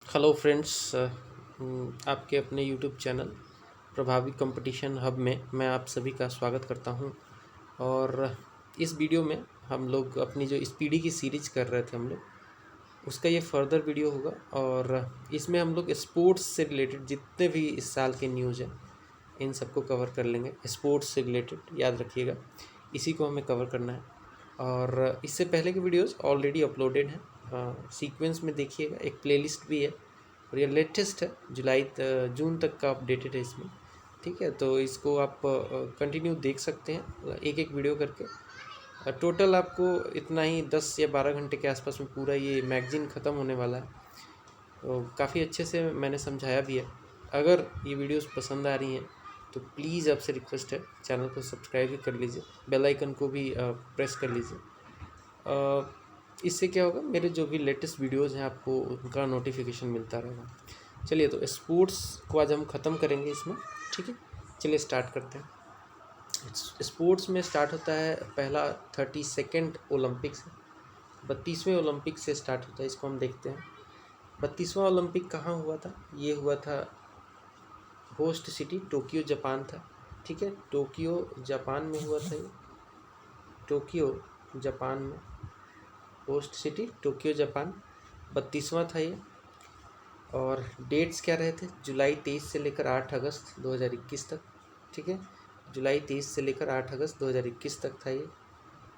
Hello friends, आपके अपने YouTube channel प्रभावी कंपटीशन हब में मैं आप सभी का स्वागत करता हूं। और इस वीडियो में हम लोग अपनी जो स्पीडी की सीरीज कर रहे थे हम लोग उसका ये फर्दर वीडियो होगा। और इसमें हम लोग स्पोर्ट्स से रिलेटेड जितने भी इस साल के न्यूज़ हैं इन सबको कवर कर लेंगे। स्पोर्ट्स से रिलेटेड याद रखिएगा, इसी को हमें कवर करना है। और इससे पहले की वीडियोस ऑलरेडी अपलोडेड हैं, सीक्वेंस में देखिएगा। एक प्लेलिस्ट भी है और ये लेटेस्ट है, जून तक का अपडेटेड है इसमें। ठीक है, तो इसको आप कंटिन्यू देख सकते हैं एक एक वीडियो करके। टोटल आपको इतना ही 10 या 12 घंटे के आसपास में पूरा ये मैगज़ीन ख़त्म होने वाला है। तो काफ़ी अच्छे से मैंने समझाया भी है। अगर ये वीडियोस पसंद आ रही हैं तो प्लीज़ आपसे रिक्वेस्ट है, चैनल को सब्सक्राइब भी कर लीजिए, बेल आइकन को भी प्रेस कर लीजिए। इससे क्या होगा, मेरे जो भी लेटेस्ट वीडियोस हैं आपको उनका नोटिफिकेशन मिलता रहेगा। चलिए, तो स्पोर्ट्स को आज हम ख़त्म करेंगे इसमें। ठीक है, चलिए स्टार्ट करते हैं। स्पोर्ट्स में स्टार्ट होता है पहला 32nd ओलंपिक से, 32वें ओलंपिक से स्टार्ट होता है। इसको हम देखते हैं। 32वां ओलंपिक कहाँ हुआ था? ये हुआ था होस्ट सिटी टोक्यो जापान था। ठीक है, टोक्यो जापान में हुआ था ये। टोक्यो जापान में, होस्ट सिटी टोक्यो जापान, 32वां था ये। और डेट्स क्या रहे थे? जुलाई 23 से लेकर 8 अगस्त 2021 तक। ठीक है, जुलाई 23 से लेकर 8 अगस्त 2021 तक था ये।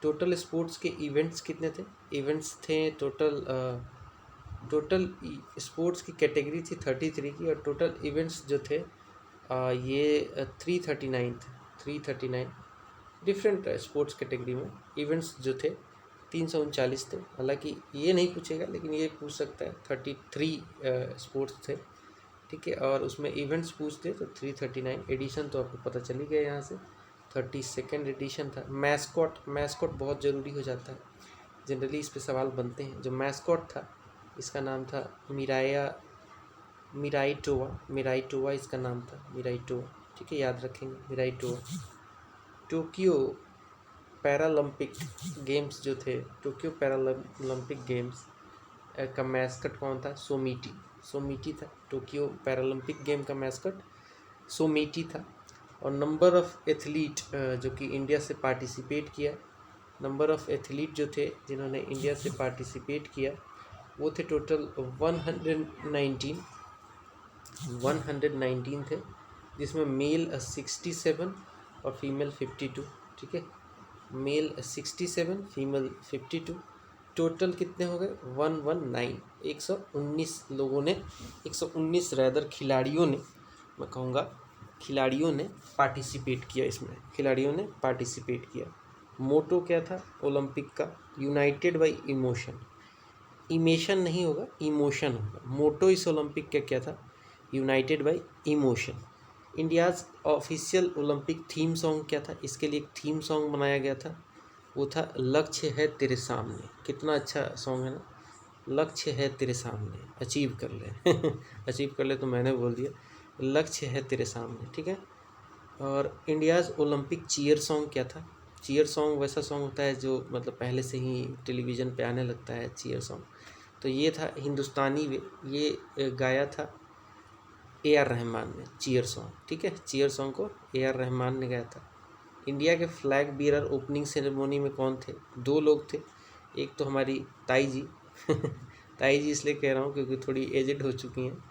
टोटल स्पोर्ट्स के इवेंट्स कितने थे? इवेंट्स थे टोटल स्पोर्ट्स की कैटेगरी थी 33 की, और टोटल इवेंट्स जो थे ये 339 थे। 339 डिफरेंट स्पोर्ट्स कैटेगरी में इवेंट्स जो थे 339 थे। हालांकि ये नहीं पूछेगा, लेकिन ये पूछ सकता है। 33 स्पोर्ट्स थे। ठीक है, और उसमें इवेंट्स पूछते तो 339। एडिशन तो आपको पता चल ही गया यहाँ से, 32nd एडिशन था। मैस्कॉट बहुत ज़रूरी हो जाता है, जनरली इस पे सवाल बनते हैं। जो मैस्कॉट था इसका नाम था मिराइटोवा इसका नाम था, मिराइटोवा। ठीक है, याद रखेंगे, मिराइटोवा। टोक्यो पैरालंपिक गेम्स जो थे, टोक्यो पैरालंपिक गेम्स का मैस्कट कौन था? सोमिटी था। टोक्यो पैरालंपिक गेम का मैस्कट सोमिटी था। और नंबर ऑफ़ एथलीट जो कि इंडिया से पार्टिसिपेट किया, नंबर ऑफ़ एथलीट जो थे जिन्होंने इंडिया से पार्टिसिपेट किया वो थे टोटल 119 थे, जिसमें मेल 67 और फीमेल 52। ठीक है, मेल 67, फीमेल 52। टोटल कितने हो गए? 119, 119 लोगों ने, 119 रैदर खिलाड़ियों ने, मैं कहूँगा खिलाड़ियों ने पार्टिसिपेट किया इसमें। खिलाड़ियों ने पार्टिसिपेट किया। मोटो क्या था ओलंपिक का? United bye emotion. इमेशन नहीं होगा, इमोशन होगा। मोटो इस ओलंपिक का क्या था? United bye emotion. India's official Olympic theme song क्या था? इसके लिए एक थीम सॉन्ग बनाया गया था, वो था लक्ष्य है तेरे सामने। कितना अच्छा सॉन्ग है ना, लक्ष्य है तेरे सामने, अचीव कर ले अचीव कर ले तो मैंने बोल दिया, लक्ष्य है तेरे सामने। ठीक है, और इंडियाज़ ओलंपिक चीयर सॉन्ग क्या था? चीयर सॉन्ग वैसा सॉन्ग होता है जो मतलब पहले से ही टेलीविज़न पे आने लगता है, चीयर सॉन्ग। तो ये था हिंदुस्तानी वे, ये गाया था AR रहमान ने, चीयर सॉन्ग। ठीक है, चीयर सॉन्ग को AR रहमान ने गाया था। इंडिया के फ्लैग बीरर ओपनिंग सेरेमनी में कौन थे? 2 लोग थे। एक तो हमारी ताई जी ताई जी इसलिए कह रहा हूँ क्योंकि थोड़ी एजेड हो चुकी हैं,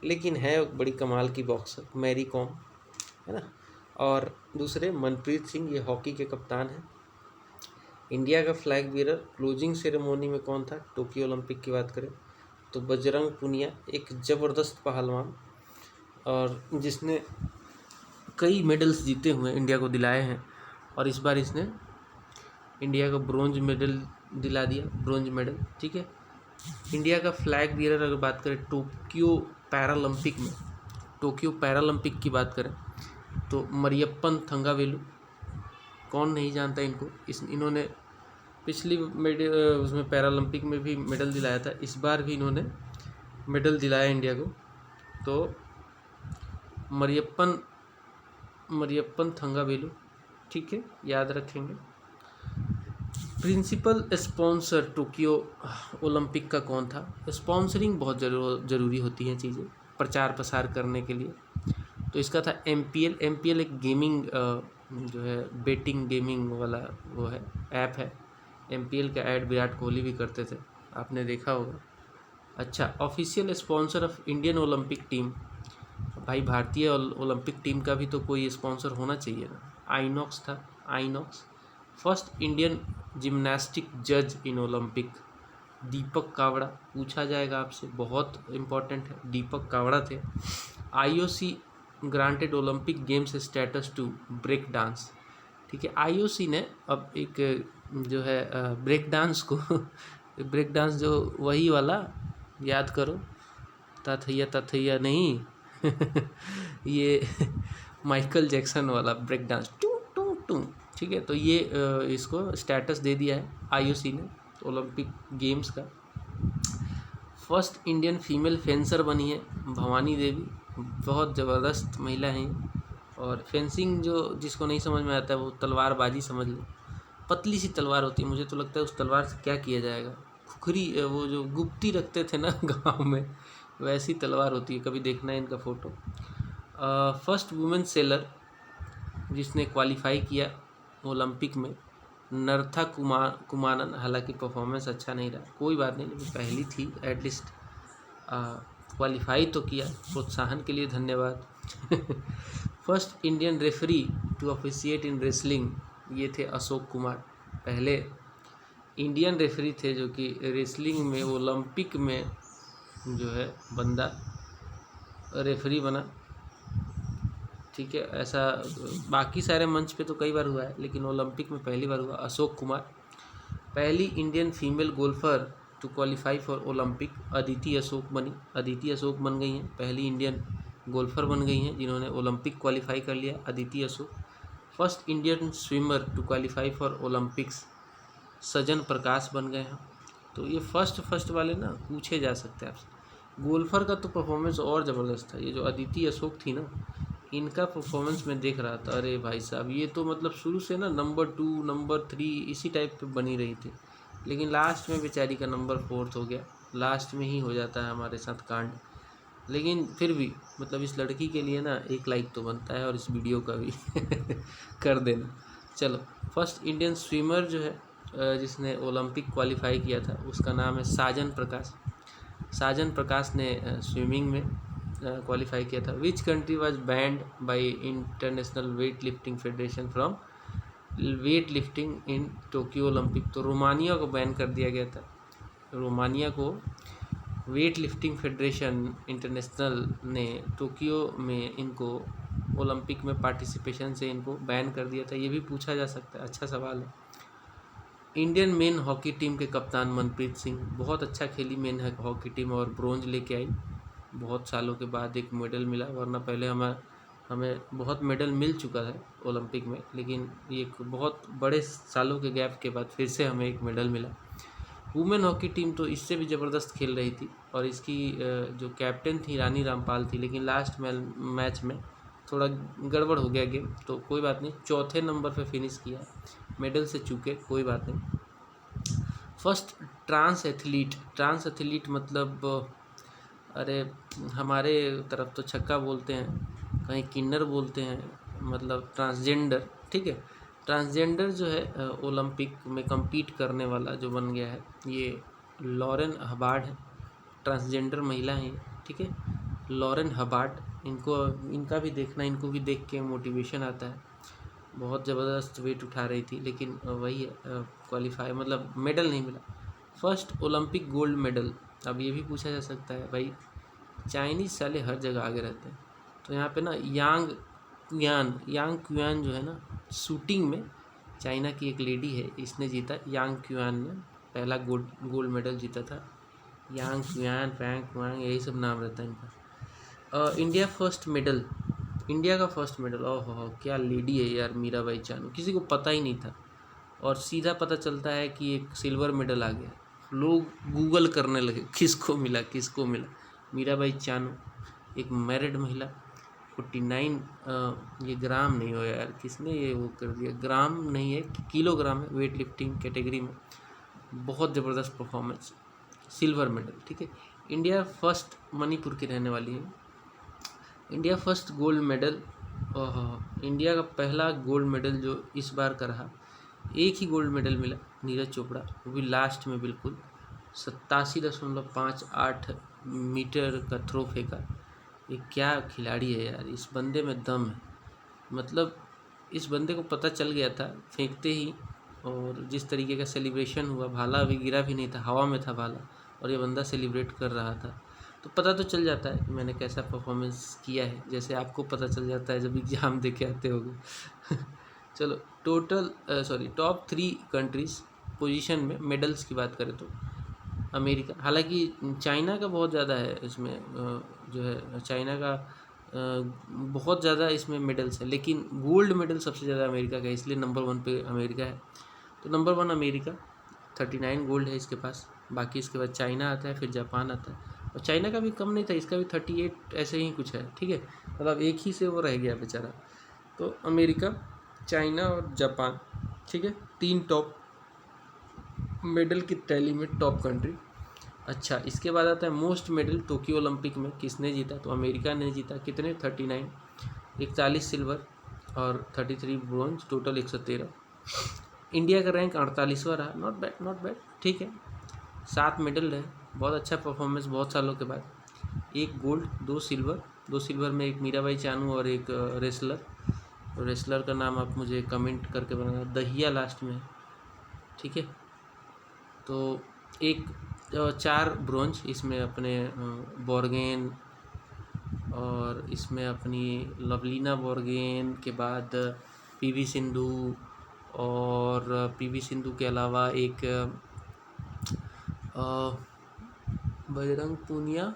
लेकिन है बड़ी कमाल की बॉक्सर, मैरी कॉम, है ना। और दूसरे मनप्रीत सिंह, ये हॉकी के कप्तान हैं। इंडिया का फ्लैग बीरर क्लोजिंग सेरेमनी में कौन था? टोक्यो ओलंपिक की बात करें तो बजरंग पुनिया, एक ज़बरदस्त पहलवान, और जिसने कई मेडल्स जीते हुए इंडिया को दिलाए हैं। और इस बार इसने इंडिया को ब्रोंज मेडल दिला दिया, ब्रोंज मेडल। ठीक है, इंडिया का फ्लैग बीरर अगर बात करें टोक्यो पैरालंपिक में, टोक्यो पैरालंपिक की बात करें तो मरियप्पन थंगावेलु। कौन नहीं जानता इनको? इन्होंने पिछली उसमें पैरालंपिक में भी मेडल दिलाया था, इस बार भी इन्होंने मेडल दिलाया इंडिया को। तो मरियप्पन थंगावेलु। ठीक है, याद रखेंगे। प्रिंसिपल स्पॉन्सर टोक्यो ओलंपिक का कौन था? स्पॉन्सरिंग बहुत ज़रूरी होती हैं चीज़ें प्रचार प्रसार करने के लिए। तो इसका था एमपीएल। एमपीएल एक गेमिंग जो है बेटिंग गेमिंग वाला वो है, ऐप है। एमपीएल का ऐड विराट कोहली भी करते थे, आपने देखा होगा। अच्छा, official sponsor of Indian Olympic team. भाई भारतीय ओलंपिक टीम का भी तो कोई स्पॉन्सर होना चाहिए ना। आइनॉक्स था, आइनॉक्स। फर्स्ट इंडियन जिम्नास्टिक जज इन ओलंपिक, दीपक कावड़ा। पूछा जाएगा आपसे, बहुत इम्पोर्टेंट है, दीपक कावड़ा थे। IOC granted Olympic games status to break dance. ठीक है, आईओसी ने अब एक जो है ब्रेक डांस को ब्रेक डांस जो वही वाला याद करो, तथैया तथैया नहीं ये माइकल जैक्सन वाला ब्रेक डांस टू टू टू। ठीक है, तो ये इसको स्टेटस दे दिया है आईओसी ने ओलंपिक गेम्स का। फर्स्ट इंडियन फीमेल फेंसर बनी है भवानी देवी, बहुत ज़बरदस्त महिला हैं। और फेंसिंग जो जिसको नहीं समझ में आता है वो तलवारबाजी समझ लो। पतली सी तलवार होती है, मुझे तो लगता है उस तलवार से क्या किया जाएगा। खुखरी वो जो गुप्ती रखते थे ना गांव में, वैसी तलवार होती है, कभी देखना है इनका फ़ोटो। फर्स्ट वुमेन सेलर जिसने क्वालिफाई किया ओलंपिक में, नर्था कुमारन। हालांकि परफॉर्मेंस अच्छा नहीं रहा, कोई बात नहीं, लेकिन पहली थी, एटलीस्ट क्वालिफाई तो किया, प्रोत्साहन के लिए धन्यवाद। First Indian referee to officiate in wrestling, ये थे अशोक कुमार। पहले इंडियन रेफरी थे जो कि रेसलिंग में ओलंपिक में जो है बंदा रेफरी बना। ठीक है, ऐसा बाकी सारे मंच पे तो कई बार हुआ है, लेकिन ओलंपिक में पहली बार हुआ। अशोक कुमार। पहली Indian female golfer to qualify for Olympic, Aditi Ashok बनी। अदिति अशोक बन गई हैं, पहली इंडियन गोल्फर बन गई हैं जिन्होंने ओलंपिक क्वालिफाई कर लिया, Aditi Ashok. First Indian swimmer to qualify for Olympics, Sajan Prakash बन गए हैं। तो ये फर्स्ट वाले ना पूछे जा सकते हैं आपसे। गोल्फर का तो परफॉर्मेंस और ज़बरदस्त था, ये जो अदिति अशोक थी ना, इनका परफॉर्मेंस मैं देख रहा था, अरे भाई साहब ये तो मतलब शुरू से ना नंबर 2 नंबर 3 इसी टाइप पे बनी रही थी, लेकिन लास्ट में बेचारी का नंबर 4 हो गया। लास्ट में ही हो जाता है हमारे साथ कांड, लेकिन फिर भी मतलब इस लड़की के लिए ना एक लाइक तो बनता है, और इस वीडियो का भी कर देना। चलो, फर्स्ट इंडियन स्विमर जो है जिसने ओलंपिक क्वालिफाई किया था, उसका नाम है साजन प्रकाश। साजन प्रकाश ने स्विमिंग में क्वालिफाई किया था। Which country was band bye international weight lifting federation from weight lifting in Tokyo Olympic, तो रोमानिया को बैन कर दिया गया था। रोमानिया को वेट लिफ्टिंग फेडरेशन इंटरनेशनल ने टोक्यो में इनको ओलंपिक में पार्टिसिपेशन से इनको बैन कर दिया था। ये भी पूछा जा सकता है, अच्छा सवाल है। इंडियन मेन हॉकी टीम के कप्तान मनप्रीत सिंह, बहुत अच्छा खेली मेन हॉकी टीम और ब्रोंज लेके आई। बहुत सालों के बाद एक मेडल मिला, वरना पहले हमें बहुत मेडल मिल चुका है ओलंपिक में, लेकिन एक बहुत बड़े सालों के गैप के बाद फिर से हमें एक मेडल मिला। वुमेन हॉकी टीम तो इससे भी ज़बरदस्त खेल रही थी, और इसकी जो कैप्टन थी रानी रामपाल थी, लेकिन लास्ट मैच में थोड़ा गड़बड़ हो गया गेम, तो कोई बात नहीं, चौथे नंबर पे फिनिश किया, मेडल से चूके, कोई बात नहीं। फर्स्ट ट्रांस एथलीट मतलब अरे हमारे तरफ तो छक्का बोलते हैं, कहीं किन्नर बोलते हैं, मतलब ट्रांसजेंडर। ठीक है, ट्रांसजेंडर जो है ओलंपिक में compete करने वाला जो बन गया है, ये लॉरेन हबार्ड है। ट्रांसजेंडर महिला हैं, ठीक है, लॉरेन हबार्ड। इनका भी देखना, इनको भी देख के मोटिवेशन आता है। बहुत ज़बरदस्त वेट उठा रही थी, लेकिन वही है क्वालिफाई मतलब मेडल नहीं मिला। फर्स्ट ओलंपिक गोल्ड मेडल, अब ये भी पूछा जा सकता है भाई, चाइनीज़ साले हर जगह आगे रहते हैं, तो यहाँ पे ना यांग क्यूआन जो है ना, शूटिंग में चाइना की एक लेडी है, इसने जीता। यांग क्यूआन ने पहला गोल्ड मेडल जीता था। यांग क्यूआन, फैंग क्यूआन, यही सब नाम रहता है इनका। इंडिया का फर्स्ट मेडल, ओहो क्या लेडी है यार, मीराबाई चानू, किसी को पता ही नहीं था, और सीधा पता चलता है कि एक सिल्वर मेडल आ गया, लोग गूगल करने लगे किसको मिला। मीराबाई चानू, एक मैरिड महिला। 49 ये ग्राम नहीं हो यार, किसने ये वो कर दिया, ग्राम नहीं है किलोग्राम है, वेट लिफ्टिंग कैटेगरी में बहुत ज़बरदस्त परफॉर्मेंस, सिल्वर मेडल। ठीक है, इंडिया फर्स्ट, मणिपुर की रहने वाली है, India first gold medal. India का पहला गोल्ड मेडल जो इस बार का रहा, एक ही गोल्ड मेडल मिला नीरज चोपड़ा, वो भी लास्ट में बिल्कुल 87.58 मीटर का थ्रो फेंका। ये क्या खिलाड़ी है यार, इस बंदे में दम है, मतलब इस बंदे को पता चल गया था फेंकते ही, और जिस तरीके का सेलिब्रेशन हुआ, भाला अभी गिरा भी नहीं था, हवा में था भाला, और ये बंदा सेलिब्रेट कर रहा था, तो पता तो चल जाता है कि मैंने कैसा परफॉर्मेंस किया है, जैसे आपको पता चल जाता है जब एग्ज़ाम दे के आते होगे। चलो टोटल टॉप 3 कंट्रीज़ पोजीशन में मेडल्स की बात करें तो अमेरिका, हालांकि चाइना का बहुत ज़्यादा है इसमें, जो है चाइना का बहुत ज़्यादा इसमें मेडल्स है, लेकिन गोल्ड मेडल सबसे ज़्यादा अमेरिका का है, इसलिए नंबर 1 पे अमेरिका है। तो नंबर 1 अमेरिका, 39 गोल्ड है इसके पास, बाकी इसके बाद चाइना आता है, फिर जापान आता है, और चाइना का भी कम नहीं था, इसका भी 38 ऐसे ही कुछ है। ठीक है, मतलब एक ही से वो रह गया बेचारा। तो अमेरिका, चाइना और जापान, ठीक है, 3 टॉप मेडल की टैली में टॉप कंट्री। अच्छा, इसके बाद आता है मोस्ट मेडल टोक्यो ओलंपिक में किसने जीता, तो अमेरिका ने जीता, कितने, 39, 41 सिल्वर और 33 ब्रोंज, टोटल 113। इंडिया का रैंक 48वां रहा, नॉट बैड नॉट बैड, ठीक है, 7 मेडल रहे, बहुत अच्छा परफॉर्मेंस बहुत सालों के बाद, 1 गोल्ड 2 सिल्वर में एक मीराबाई चानू और एक रेसलर का नाम आप मुझे कमेंट करके बताना, दहिया लास्ट में, ठीक है। तो एक 4 ब्रोंज, इसमें अपने बोर्गेन, और इसमें अपनी लवलीना बोर्गेन के बाद पीवी सिंधु, और पीवी सिंधु के अलावा एक बजरंग पूनिया,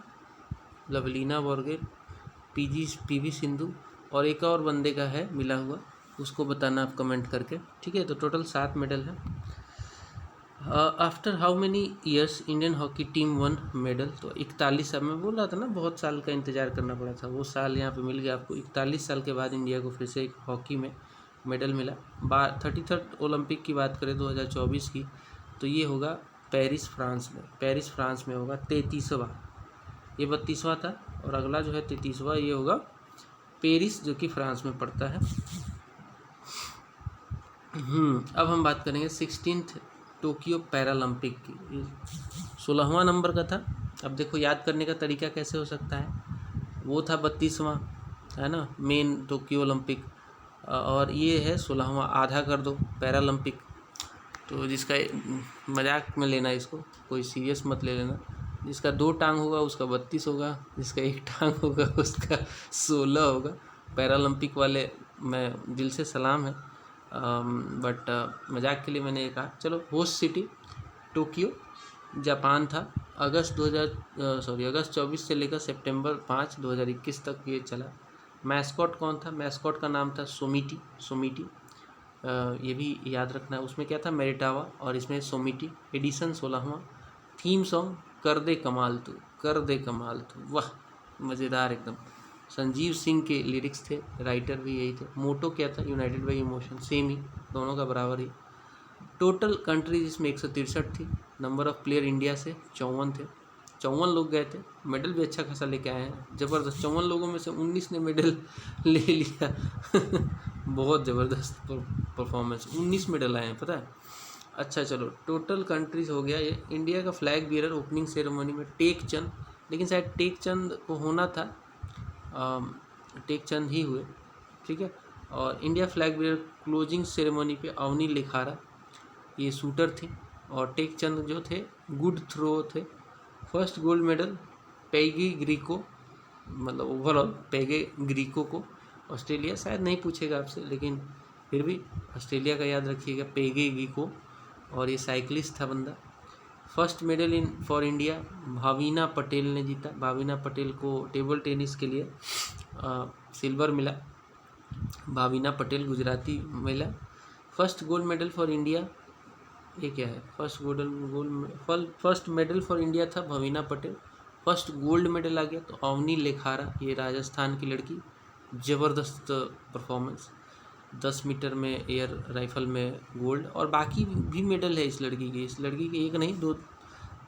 लवलीना बोर्गेन, पीवी सिंधु, और एक और बंदे का है मिला हुआ, उसको बताना आप कमेंट करके, ठीक है। तो टोटल 7 मेडल है। After how many years Indian hockey team one medal, तो 41 साल, मैं बोल रहा था ना बहुत साल का इंतज़ार करना पड़ा था, वो साल यहाँ पे मिल गया आपको, 41 साल के बाद इंडिया को फिर से एक हॉकी में मेडल मिला। 33rd ओलंपिक की बात करें 2024 की, तो ये होगा पेरिस फ्रांस में होगा 33वां, ये 32वां था, और अगला जो है 33वां ये होगा पेरिस, जो कि फ्रांस में पड़ता है। अब हम बात करेंगे 16th टोक्यो पैरालंपिक की, 16वां नंबर का था। अब देखो याद करने का तरीका कैसे हो सकता है, वो था 32वां, है ना, मेन टोक्यो ओलंपिक, और ये है 16वां, आधा कर दो पैरालंपिक। तो जिसका मजाक में लेना, इसको कोई सीरियस मत ले लेना, जिसका 2 टांग होगा उसका 32 होगा, जिसका 1 टांग होगा उसका 16 होगा। पैरालंपिक वाले मैं दिल से सलाम है, बट मजाक के लिए मैंने ये कहा। चलो, होस्ट सिटी टोक्यो जापान था, अगस्त 24 से लेकर सितंबर 5, 2021 तक ये चला। मैस्कॉट कौन था, मैस्कॉट का नाम था सोमिटी, ये भी याद रखना है, उसमें क्या था, मेरिटावा, और इसमें सोमिटी। एडिशन 16वां। थीम सॉन्ग कर दे कमाल तू, वाह, मज़ेदार एकदम। संजीव सिंह के लिरिक्स थे, राइटर भी यही थे। मोटो क्या था, यूनाइटेड बाई इमोशन, सेम ही, दोनों का बराबर ही। टोटल कंट्रीज इसमें 163 थी। नंबर ऑफ प्लेयर इंडिया से 54 थे, 54 लोग गए थे, मेडल भी अच्छा खासा लेके आए हैं, ज़बरदस्त। 54 लोगों में से 19 ने मेडल ले लिया। बहुत ज़बरदस्त परफॉर्मेंस, 19 मेडल आए हैं, पता है। अच्छा चलो, टोटल कंट्रीज हो गया ये। इंडिया का फ्लैग बियरर ओपनिंग सेरेमनी में टेक चंद, लेकिन शायद टेक चंद को होना था, टेक चंद ही हुए, ठीक है। और India flag bearer closing ceremony पे अवनी लेखारा, ये शूटर थी, और टेक चंद जो थे गुड थ्रो थे। First gold medal Peggy Greco, मतलब ओवरऑल पेगे ग्रीको को, ऑस्ट्रेलिया, शायद नहीं पूछेगा आपसे, लेकिन फिर भी ऑस्ट्रेलिया का याद रखिएगा, पेगे ग्रीको, और ये साइकिलिस्ट था बंदा। First medal for India Bhavina Patel ने जीता, भाविना पटेल को टेबल टेनिस के लिए सिल्वर मिला, भाविना पटेल गुजराती महिला। First gold medal for India, ये क्या है, फर्स्ट मेडल फॉर इंडिया था Bhavina Patel. First gold medal आ गया तो अवनी लेखारा, ये राजस्थान की लड़की, ज़बरदस्त परफॉर्मेंस। 10 मीटर में एयर राइफल में गोल्ड, और बाकी भी मेडल है इस लड़की के एक नहीं दो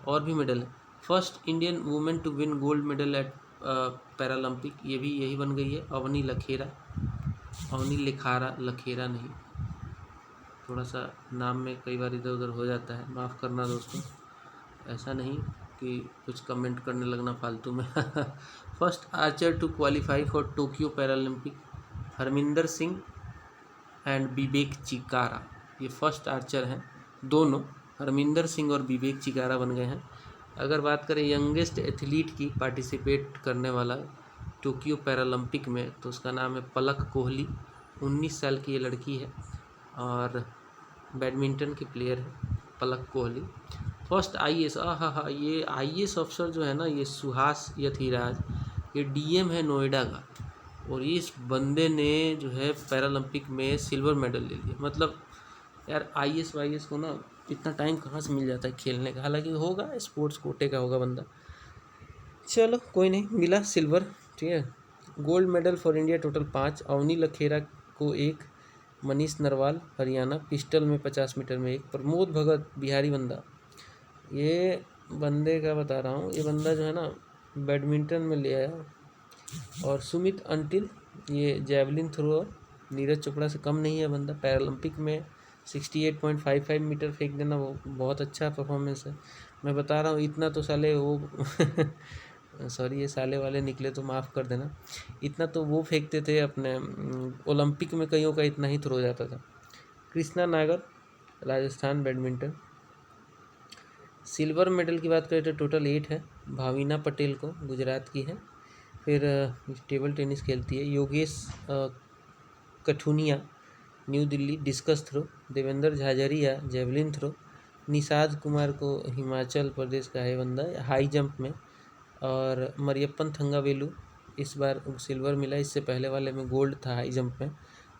और भी मेडल है। First Indian women to win gold medal at Paralympic, ये भी यही बन गई है, अवनी लिखारा लखेरा नहीं, थोड़ा सा नाम में कई बार इधर उधर हो जाता है, माफ़ करना दोस्तों, ऐसा नहीं कि कुछ कमेंट करने लगना फालतू में। First archer to qualify for Tokyo Paralympic, Harminder Singh and Vivek Chikara, ये फर्स्ट आर्चर हैं दोनों, हरमिंदर सिंह और विवेक चिकारा बन गए हैं। अगर बात करें यंगेस्ट एथलीट की पार्टिसिपेट करने वाला टोक्यो पैरालंपिक में, तो उसका नाम है पलक कोहली, 19 साल की ये लड़की है और बैडमिंटन की प्लेयर है पलक कोहली। फर्स्ट आईएएस, हाँ ये आईएएस अफसर जो है ना, ये सुहास यथिराज, ये डीएम है नोएडा का, और इस बंदे ने जो है पैरालंपिक में सिल्वर मेडल ले लिया। मतलब यार आईएएस वाईएएस को ना इतना टाइम कहाँ से मिल जाता है खेलने का, हालांकि होगा स्पोर्ट्स कोटे का होगा बंदा, चलो कोई नहीं, मिला सिल्वर, ठीक है। Gold medal for India total 5, Avani Lekhara को 1, मनीष नरवाल हरियाणा पिस्टल में 50 मीटर में 1, प्रमोद भगत बिहारी बंदा, ये बंदे का बता रहा हूँ, ये बंदा जो है ना बैडमिंटन में ले आया। और सुमित अंटिल, ये जैवलिन थ्रोअर, नीरज चोपड़ा से कम नहीं है बंदा, पैरालंपिक में 68.55 मीटर फेंक देना वो बहुत अच्छा परफॉर्मेंस है। मैं बता रहा हूँ इतना तो साले वो सॉरी ये साले वाले निकले तो माफ़ कर देना, इतना तो वो फेंकते थे अपने ओलंपिक में, कईयों का इतना ही थ्रो जाता था। कृष्णा नागर राजस्थान बैडमिंटन, सिल्वर मेडल की बात करें तो टोटल 8 है, भाविना पटेल को गुजरात की है। फिर टेबल टेनिस खेलती है Yogesh Kathuniya New Delhi discus throw, Devendra Jhajharia javelin throw, Nishad Kumar को हिमाचल प्रदेश का है बंदा हाई जंप में, और मरियप्पन थंगावेलू इस बार सिल्वर मिला, इससे पहले वाले में गोल्ड था हाई जंप में।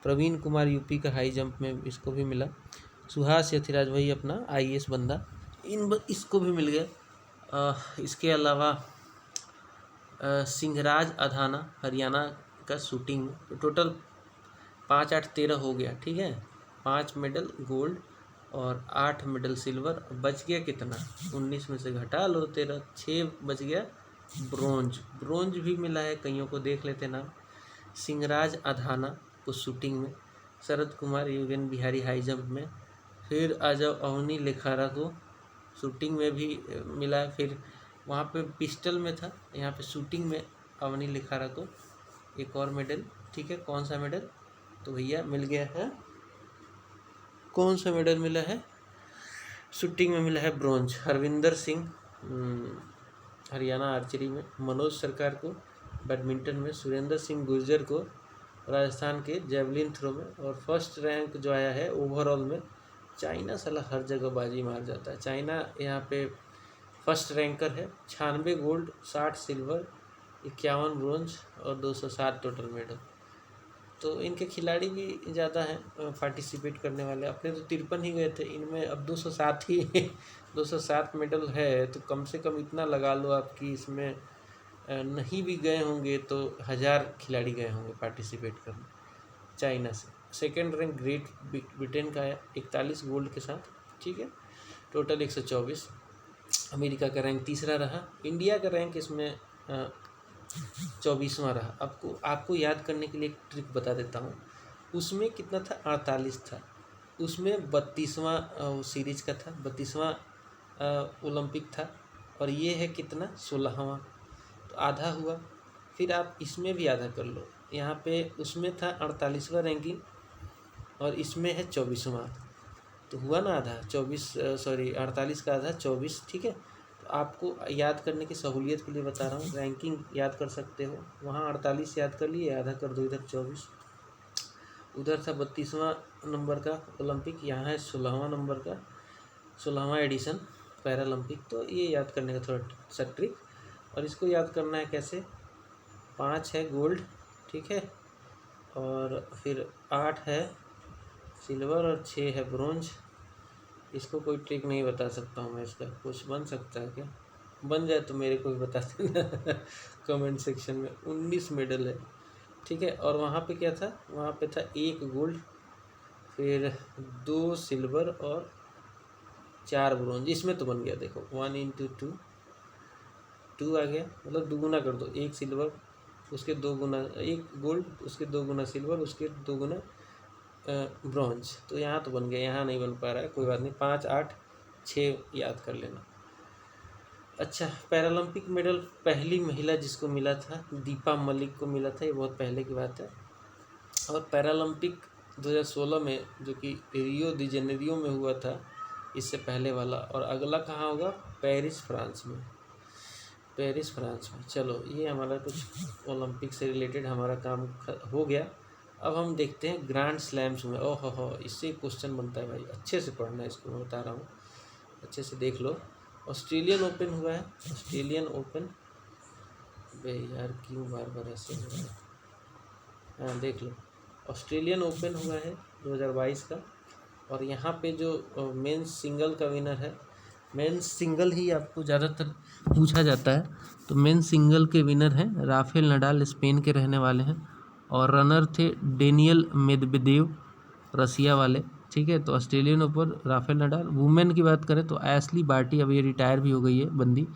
प्रवीण कुमार यूपी का हाई जंप में इसको भी मिला। सुहास यथिराज वही अपना आईएएस बंदा, इसको भी मिल गया। इसके अलावा सिंहराज अधाना हरियाणा का शूटिंग, टोटल 5, 8, 13 हो गया, ठीक है। 5 मेडल गोल्ड और 8 मेडल सिल्वर, बच गया कितना, 19 में से घटा लो 13, 6 बच गया ब्रोंज भी मिला है, कईयों को देख लेते नाम, सिंहराज अधाना को शूटिंग में, शरद कुमार योगेन बिहारी हाई जंप में, फिर आ जाओ अवनी लेखारा को शूटिंग में भी मिला है, फिर वहाँ पे पिस्टल में था, यहाँ पे शूटिंग में अवनी लेखारा को एक और मेडल, ठीक है। कौन सा मेडल, तो भैया मिल गया है, कौन सा मेडल मिला है, शूटिंग में मिला है ब्रोंज, हरविंदर सिंह हरियाणा आर्चरी में, मनोज सरकार को बैडमिंटन में, सुरेंद्र सिंह गुर्जर को राजस्थान के जेवलिन थ्रो में, और फर्स्ट रैंक जो आया है ओवरऑल में, चाइना साला हर जगह बाजी मार जाता है, चाइना यहाँ पे फर्स्ट रैंकर है, 96 गोल्ड 60 सिल्वर 51 ब्रोंज और 207 टोटल मेडल। तो इनके खिलाड़ी भी ज़्यादा हैं पार्टिसिपेट करने वाले, अपने तो 53 ही गए थे, इनमें अब 207 ही 207 मेडल है, तो कम से कम इतना लगा लो आपकी इसमें नहीं भी गए होंगे तो 1000 खिलाड़ी गए होंगे पार्टिसिपेट करने चाइना से। सेकेंड रैंक ग्रेट ब्रिटेन का है 41 गोल्ड के साथ, ठीक है, टोटल 124। अमेरिका का रैंक तीसरा रहा, इंडिया का रैंक इसमें 24वां रहा। आपको याद करने के लिए एक ट्रिक बता देता हूँ, उसमें कितना था 48 था, उसमें 32वां सीरीज का था, 32वां ओलंपिक था, और ये है कितना 16वां, तो आधा हुआ। फिर आप इसमें भी आधा कर लो, यहाँ पे उसमें था 48वां रैंकिंग और इसमें है 24वां, तो हुआ ना आधा, 48 का आधा 24, ठीक है। तो आपको याद करने की सहूलियत के लिए बता रहा हूँ, रैंकिंग याद कर सकते हो, वहाँ 48 याद कर लिए, आधा कर दो इधर 24, उधर था 32वां नंबर का ओलंपिक, यहाँ है 16वां नंबर का 16वां एडिशन पैरालंपिक। तो ये याद करने का थोड़ा सा ट्रिक, और इसको याद करना है कैसे, 5 है गोल्ड, ठीक है, और फिर 8 है सिल्वर और 6 है ब्रोंज। इसको कोई ट्रिक नहीं बता सकता हूँ मैं, इसका कुछ बन सकता है क्या, बन जाए तो मेरे को भी बता देना कमेंट सेक्शन में। 19 मेडल है, ठीक है। और वहाँ पे क्या था, वहाँ पे था 1 गोल्ड, फिर 2 सिल्वर और 4 ब्रोंज। इसमें तो बन गया देखो 1 इंटू 2, 2 आ गया, मतलब दुगुना कर दो, 1 सिल्वर उसके 2 गुना, 1 गोल्ड उसके 2 गुना सिल्वर उसके 2 गुना ब्रॉन्ज। तो यहाँ तो बन गया, यहाँ नहीं बन पा रहा है, कोई बात नहीं। 5, 8, 6 याद कर लेना। अच्छा, पैरालंपिक मेडल पहली महिला जिसको मिला था दीपा मलिक को मिला था, ये बहुत पहले की बात है। और पैरालंपिक 2016 में जो कि रियो दी जेनेरियो में हुआ था, इससे पहले वाला। और अगला कहाँ होगा, पेरिस फ्रांस में, पेरिस फ्रांस में। चलो, ये हमारा कुछ ओलंपिक से रिलेटेड हमारा काम हो गया। अब हम देखते हैं ग्रैंड स्लैम्स में। ओह हो, इससे क्वेश्चन बनता है भाई, अच्छे से पढ़ना है इसको, मैं बता रहा हूँ, अच्छे से देख लो। ऑस्ट्रेलियन ओपन हुआ है, ऑस्ट्रेलियन ओपन। बे यार क्यों बार बार ऐसे हो रहा है, हाँ देख लो, ऑस्ट्रेलियन ओपन हुआ है 2022 का। और यहाँ पे जो मेंस सिंगल का विनर है, मेंस सिंगल ही आपको ज़्यादातर पूछा जाता है, तो मेंस सिंगल के विनर हैं राफेल नडाल, स्पेन के रहने वाले हैं। और रनर थे डेनियल मेदवेदेव, रसिया वाले, ठीक है। तो Australian open Rafael Nadal. Women की बात करें तो एशली बार्टी, अब ये रिटायर भी हो गई है बंदी,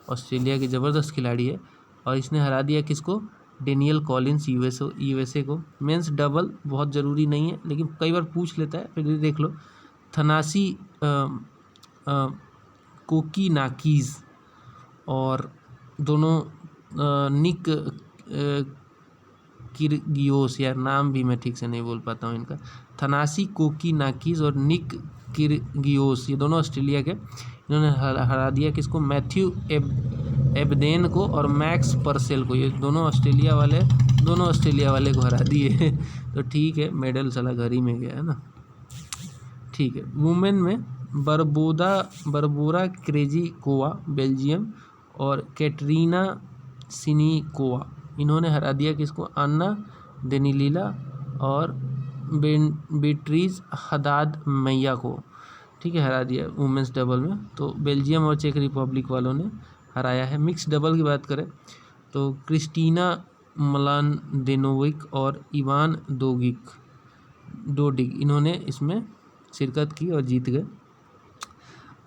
ऑस्ट्रेलिया की ज़बरदस्त खिलाड़ी है। और इसने हरा दिया किसको, डेनियल कॉलिंस, यूएसए को। मेंस डबल बहुत ज़रूरी नहीं है, लेकिन कई बार पूछ लेता है, फिर देख लो। थनासी कोकी नाकीज़ और दोनों निक किरगियोस, यार नाम भी मैं ठीक से नहीं बोल पाता हूँ इनका, थनासी कोकी नाकीज़ और निक किरगियोस, ये दोनों ऑस्ट्रेलिया के। इन्होंने हरा दिया किसको, मैथ्यू एबडेन को और मैक्स परसेल को। ये दोनों ऑस्ट्रेलिया वाले को हरा दिए तो ठीक है, मेडल साला घर ही में गया है ना, ठीक है। वुमेन में बरबोरा क्रेजिकोवा, बेल्जियम, और कैटरीना सिनिकोवा, इन्होंने हरा दिया किसको, अन्ना देनिलीला और बेट्रीज हदाद मैया को, ठीक है, हरा दिया वुमेंस डबल में। तो बेल्जियम और चेक रिपब्लिक वालों ने हराया है। मिक्स डबल की बात करें तो क्रिस्टीना मलानडेनोविक और इवान डोडिग, इन्होंने इसमें शिरकत की और जीत गए।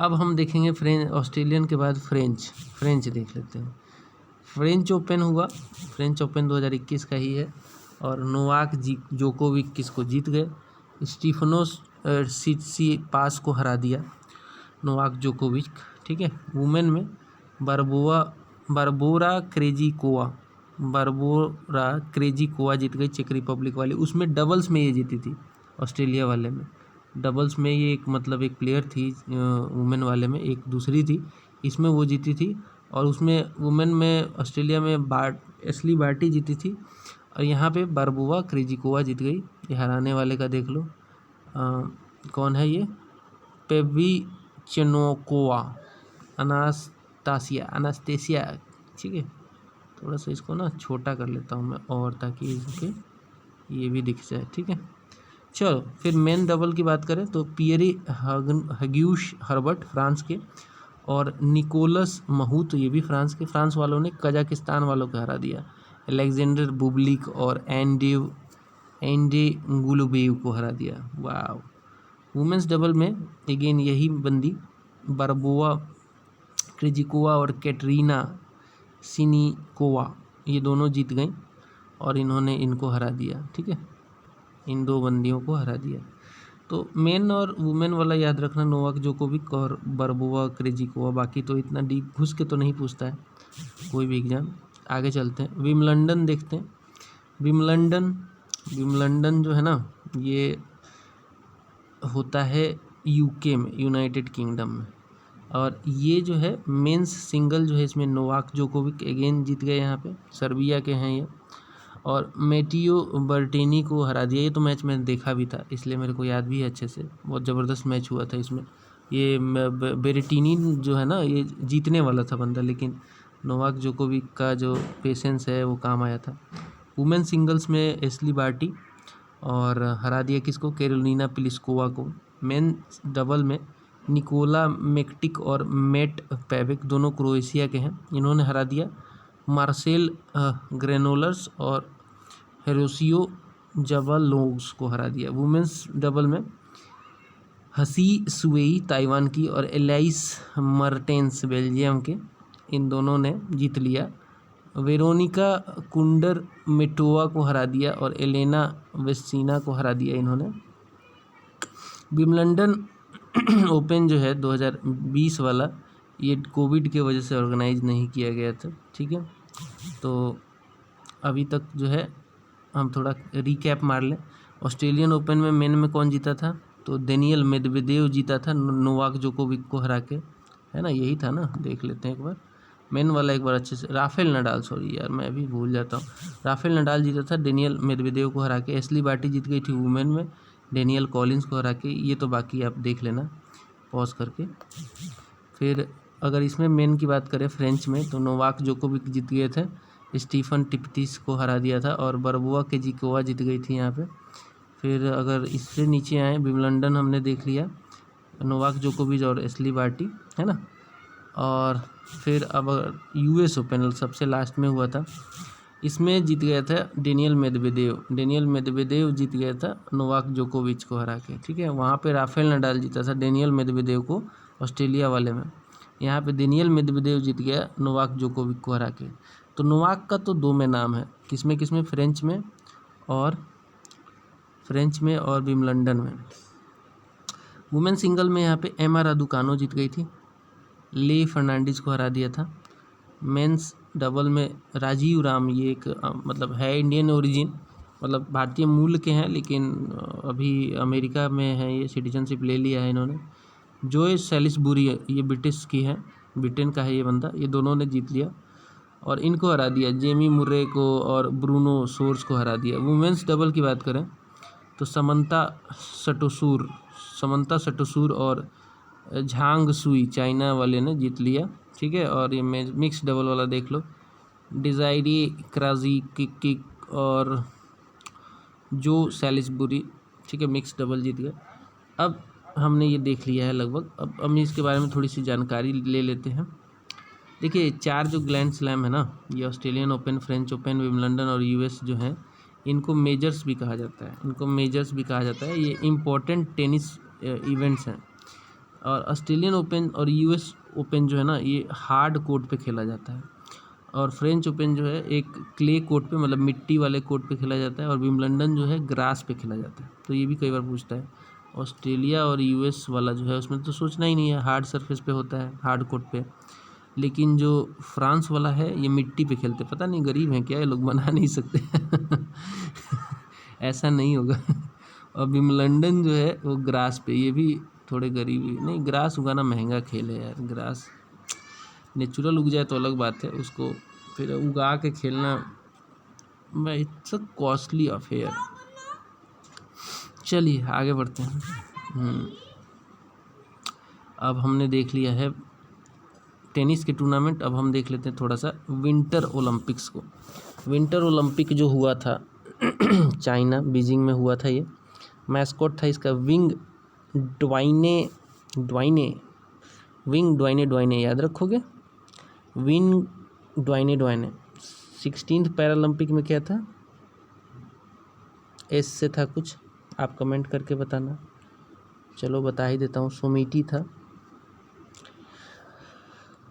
अब हम देखेंगे ऑस्ट्रेलियन के बाद फ्रेंच देख लेते हैं। फ्रेंच ओपन हुआ, फ्रेंच ओपन 2021 का ही है। और नोवाक जोकोविक किसको जीत गए, स्टीफनोस सिट्सिपास को हरा दिया नोवाक जोकोविक, ठीक है। वुमेन में बारबोरा क्रेजिकोवा जीत गई, चेक रिपब्लिक वाली। उसमें डबल्स में ये जीती थी, ऑस्ट्रेलिया वाले में डबल्स में ये एक मतलब एक प्लेयर थी, वुमेन वाले में एक दूसरी थी, इसमें वो जीती थी। और उसमें वुमेन में ऑस्ट्रेलिया में एशली बार्टी जीती थी, और यहाँ पे बारबोरा क्रेजिकोवा जीत गई। ये हराने वाले का देख लो कौन है, ये पेविचेनोकोवा अनास्तेसिया, ठीक है। थोड़ा सा इसको ना छोटा कर लेता हूँ मैं, और ताकि इसके ये भी दिख जाए, ठीक है। चलो, फिर मेन डबल की बात करें तो पियरी हग्यूश हर्बर्ट फ्रांस के, और निकोलस महूत, ये भी फ्रांस के। फ्रांस वालों ने कजाकिस्तान वालों को हरा दिया, अलेक्जेंडर बुबलिक और एंडे गुलुबेव को हरा दिया। वाह। वुमेंस डबल में अगेन यही बंदी बारबोरा क्रेजिकोवा और कैटरीना सिनिकोवा, ये दोनों जीत गई और इन्होंने इनको हरा दिया, ठीक है, इन दो बंदियों को हरा दिया। तो मेन और वुमेन वाला याद रखना, नोवाक जोकोविक और बारबोरा क्रेजिकोवा। बाकी तो इतना डीप घुस के तो नहीं पूछता है कोई भी एग्जाम। आगे चलते हैं, विम्बलडन देखते हैं। विम्बलडन जो है ना, ये होता है यूके में, यूनाइटेड किंगडम में। और ये जो है मेंस सिंगल जो है, इसमें नोवाक जोकोविक अगेन जीत गए, यहाँ पे सर्बिया के हैं ये। और मेटियो बर्टेनी को हरा दिया। ये तो मैच मैंने देखा भी था, इसलिए मेरे को याद भी है अच्छे से, बहुत ज़बरदस्त मैच हुआ था इसमें। ये बेरेटिनी जो है ना, ये जीतने वाला था बंदा, लेकिन नोवाक जोकोविक का जो पेशेंस है वो काम आया था। वुमेन सिंगल्स में एशली बार्टी और हरा दिया किसको, कैरोलिना प्लिस्कोवा को। मेन डबल में निकोला मेक्टिक और मेट पेविक, दोनों क्रोएशिया के हैं, इन्होंने हरा दिया मार्सेल ग्रेनोलर्स और हेरोसियो जबालोग्स को हरा दिया। वुमेंस डबल में हसी सुवेई ताइवान की और एलाइस मर्टेंस बेल्जियम के, इन दोनों ने जीत लिया। वेरोनिका कुंडर मेटोवा को हरा दिया और एलेना वेस्सीना को हरा दिया इन्होंने। विम्बलडन ओपन जो है 2020 वाला, ये कोविड के वजह से ऑर्गेनाइज नहीं किया गया था, ठीक है। तो अभी तक जो है हम थोड़ा रिकैप मार लें। ऑस्ट्रेलियन ओपन में मेन में कौन जीता था, तो डेनियल मेदवेदेव जीता था नोवाक जोकोविक को हरा के, है ना, यही था ना, देख लेते हैं एक बार मेन वाला एक बार अच्छे से। राफेल नडाल, सॉरी यार मैं अभी भूल जाता हूँ, राफेल नडाल जीता था डेनियल मेदवेदेव को हरा के। एशली बार्टी जीत गई थी वुमेन में डेनियल कॉलिंस को हरा के। ये तो बाकी आप देख लेना पॉज करके। फिर अगर इसमें मेन की बात करें फ्रेंच में, तो नोवाक जोकोविक जीत गए थे, स्टीफन टिप्टिस को हरा दिया था और बरबुआ केजिकोवा जीत गई थी यहाँ पे। फिर अगर इससे नीचे आए, विम्बलडन हमने देख लिया, नोवाक जोकोविच और एशली बार्टी, है ना। और फिर अब यूएस ओपन सबसे लास्ट में हुआ था, इसमें जीत गया था डेनियल मेदवेदेव जीत गया था नोवाक जोकोविच को हरा के, ठीक है। वहाँ पे राफेल नडाल जीता था डेनियल मेदवेदेव को ऑस्ट्रेलिया वाले में। यहाँ पे डेनियल मेदवेदेव जीत गया नोवाक जोकोविच को हरा के। तो नोवाक का तो 2 में नाम है, किसमें फ्रेंच में और विम्बलडन में। वुमेन सिंगल में यहाँ पे एमा रादुकानो जीत गई थी, ले फर्नांडिस को हरा दिया था। मेंस डबल में राजीव राम, ये एक मतलब है इंडियन ओरिजिन, मतलब भारतीय मूल के हैं, लेकिन अभी अमेरिका में है, ये सिटीजनशिप ले लिया है इन्होंने। जोए सैलिसबुरी, ये ब्रिटिश की है, ब्रिटेन का है ये बंदा, ये दोनों ने जीत लिया और इनको हरा दिया, जेमी मुर्रे को और ब्रूनो सोर्स को हरा दिया। वुमेंस डबल की बात करें तो समंता सटोसूर और झांग सुई चाइना वाले ने जीत लिया, ठीक है। और ये मिक्स डबल वाला देख लो, डिजायरी क्राजी किक और जो सैलिसबुरी, ठीक है, मिक्स डबल जीत गया। अब हमने ये देख लिया है लगभग, अब हम इसके बारे में थोड़ी सी जानकारी ले लेते हैं। देखिए 4 जो ग्रैंड स्लैम है ना, ये Australian open, French open, Wimbledon और यूएस जो हैं, इनको मेजर्स भी कहा जाता है, ये इम्पोर्टेंट टेनिस इवेंट्स हैं। और ऑस्ट्रेलियन ओपन और यूएस ओपन जो है ना, ये हार्ड कोर्ट पे खेला जाता है, और फ्रेंच ओपन जो है एक क्ले कोर्ट पे, मतलब मिट्टी वाले कोर्ट पे खेला जाता है, और विम्बलडन जो है ग्रास पे खेला जाता है। तो ये भी कई बार पूछता है। ऑस्ट्रेलिया और यूएस वाला जो है उसमें तो सोचना ही नहीं है, हार्ड सरफेस पे होता है, हार्ड कोर्ट पे। लेकिन जो फ्रांस वाला है ये मिट्टी पे खेलते, पता नहीं गरीब हैं क्या ये लोग, बना नहीं सकते ऐसा नहीं होगा। और विम्बलडन जो है वो ग्रास पे, ये भी थोड़े गरीबी नहीं, ग्रास उगाना महंगा खेल है यार, ग्रास नेचुरल उग जाए तो अलग बात है, उसको फिर उगा के खेलना भाई इट्स अ कॉस्टली अफेयर। चलिए आगे बढ़ते हैं। अब हमने देख लिया है टेनिस के टूर्नामेंट, अब हम देख लेते हैं थोड़ा सा विंटर ओलंपिक्स को। विंटर ओलंपिक जो हुआ था चाइना बीजिंग में हुआ था, ये मैस्कॉट था इसका विंग ड्वाइने, याद रखोगे, विंग ड्वाइने। 16th पैरालंपिक में क्या था, एस से था कुछ, आप कमेंट करके बताना, चलो बता ही देता हूँ, सोमिटी था।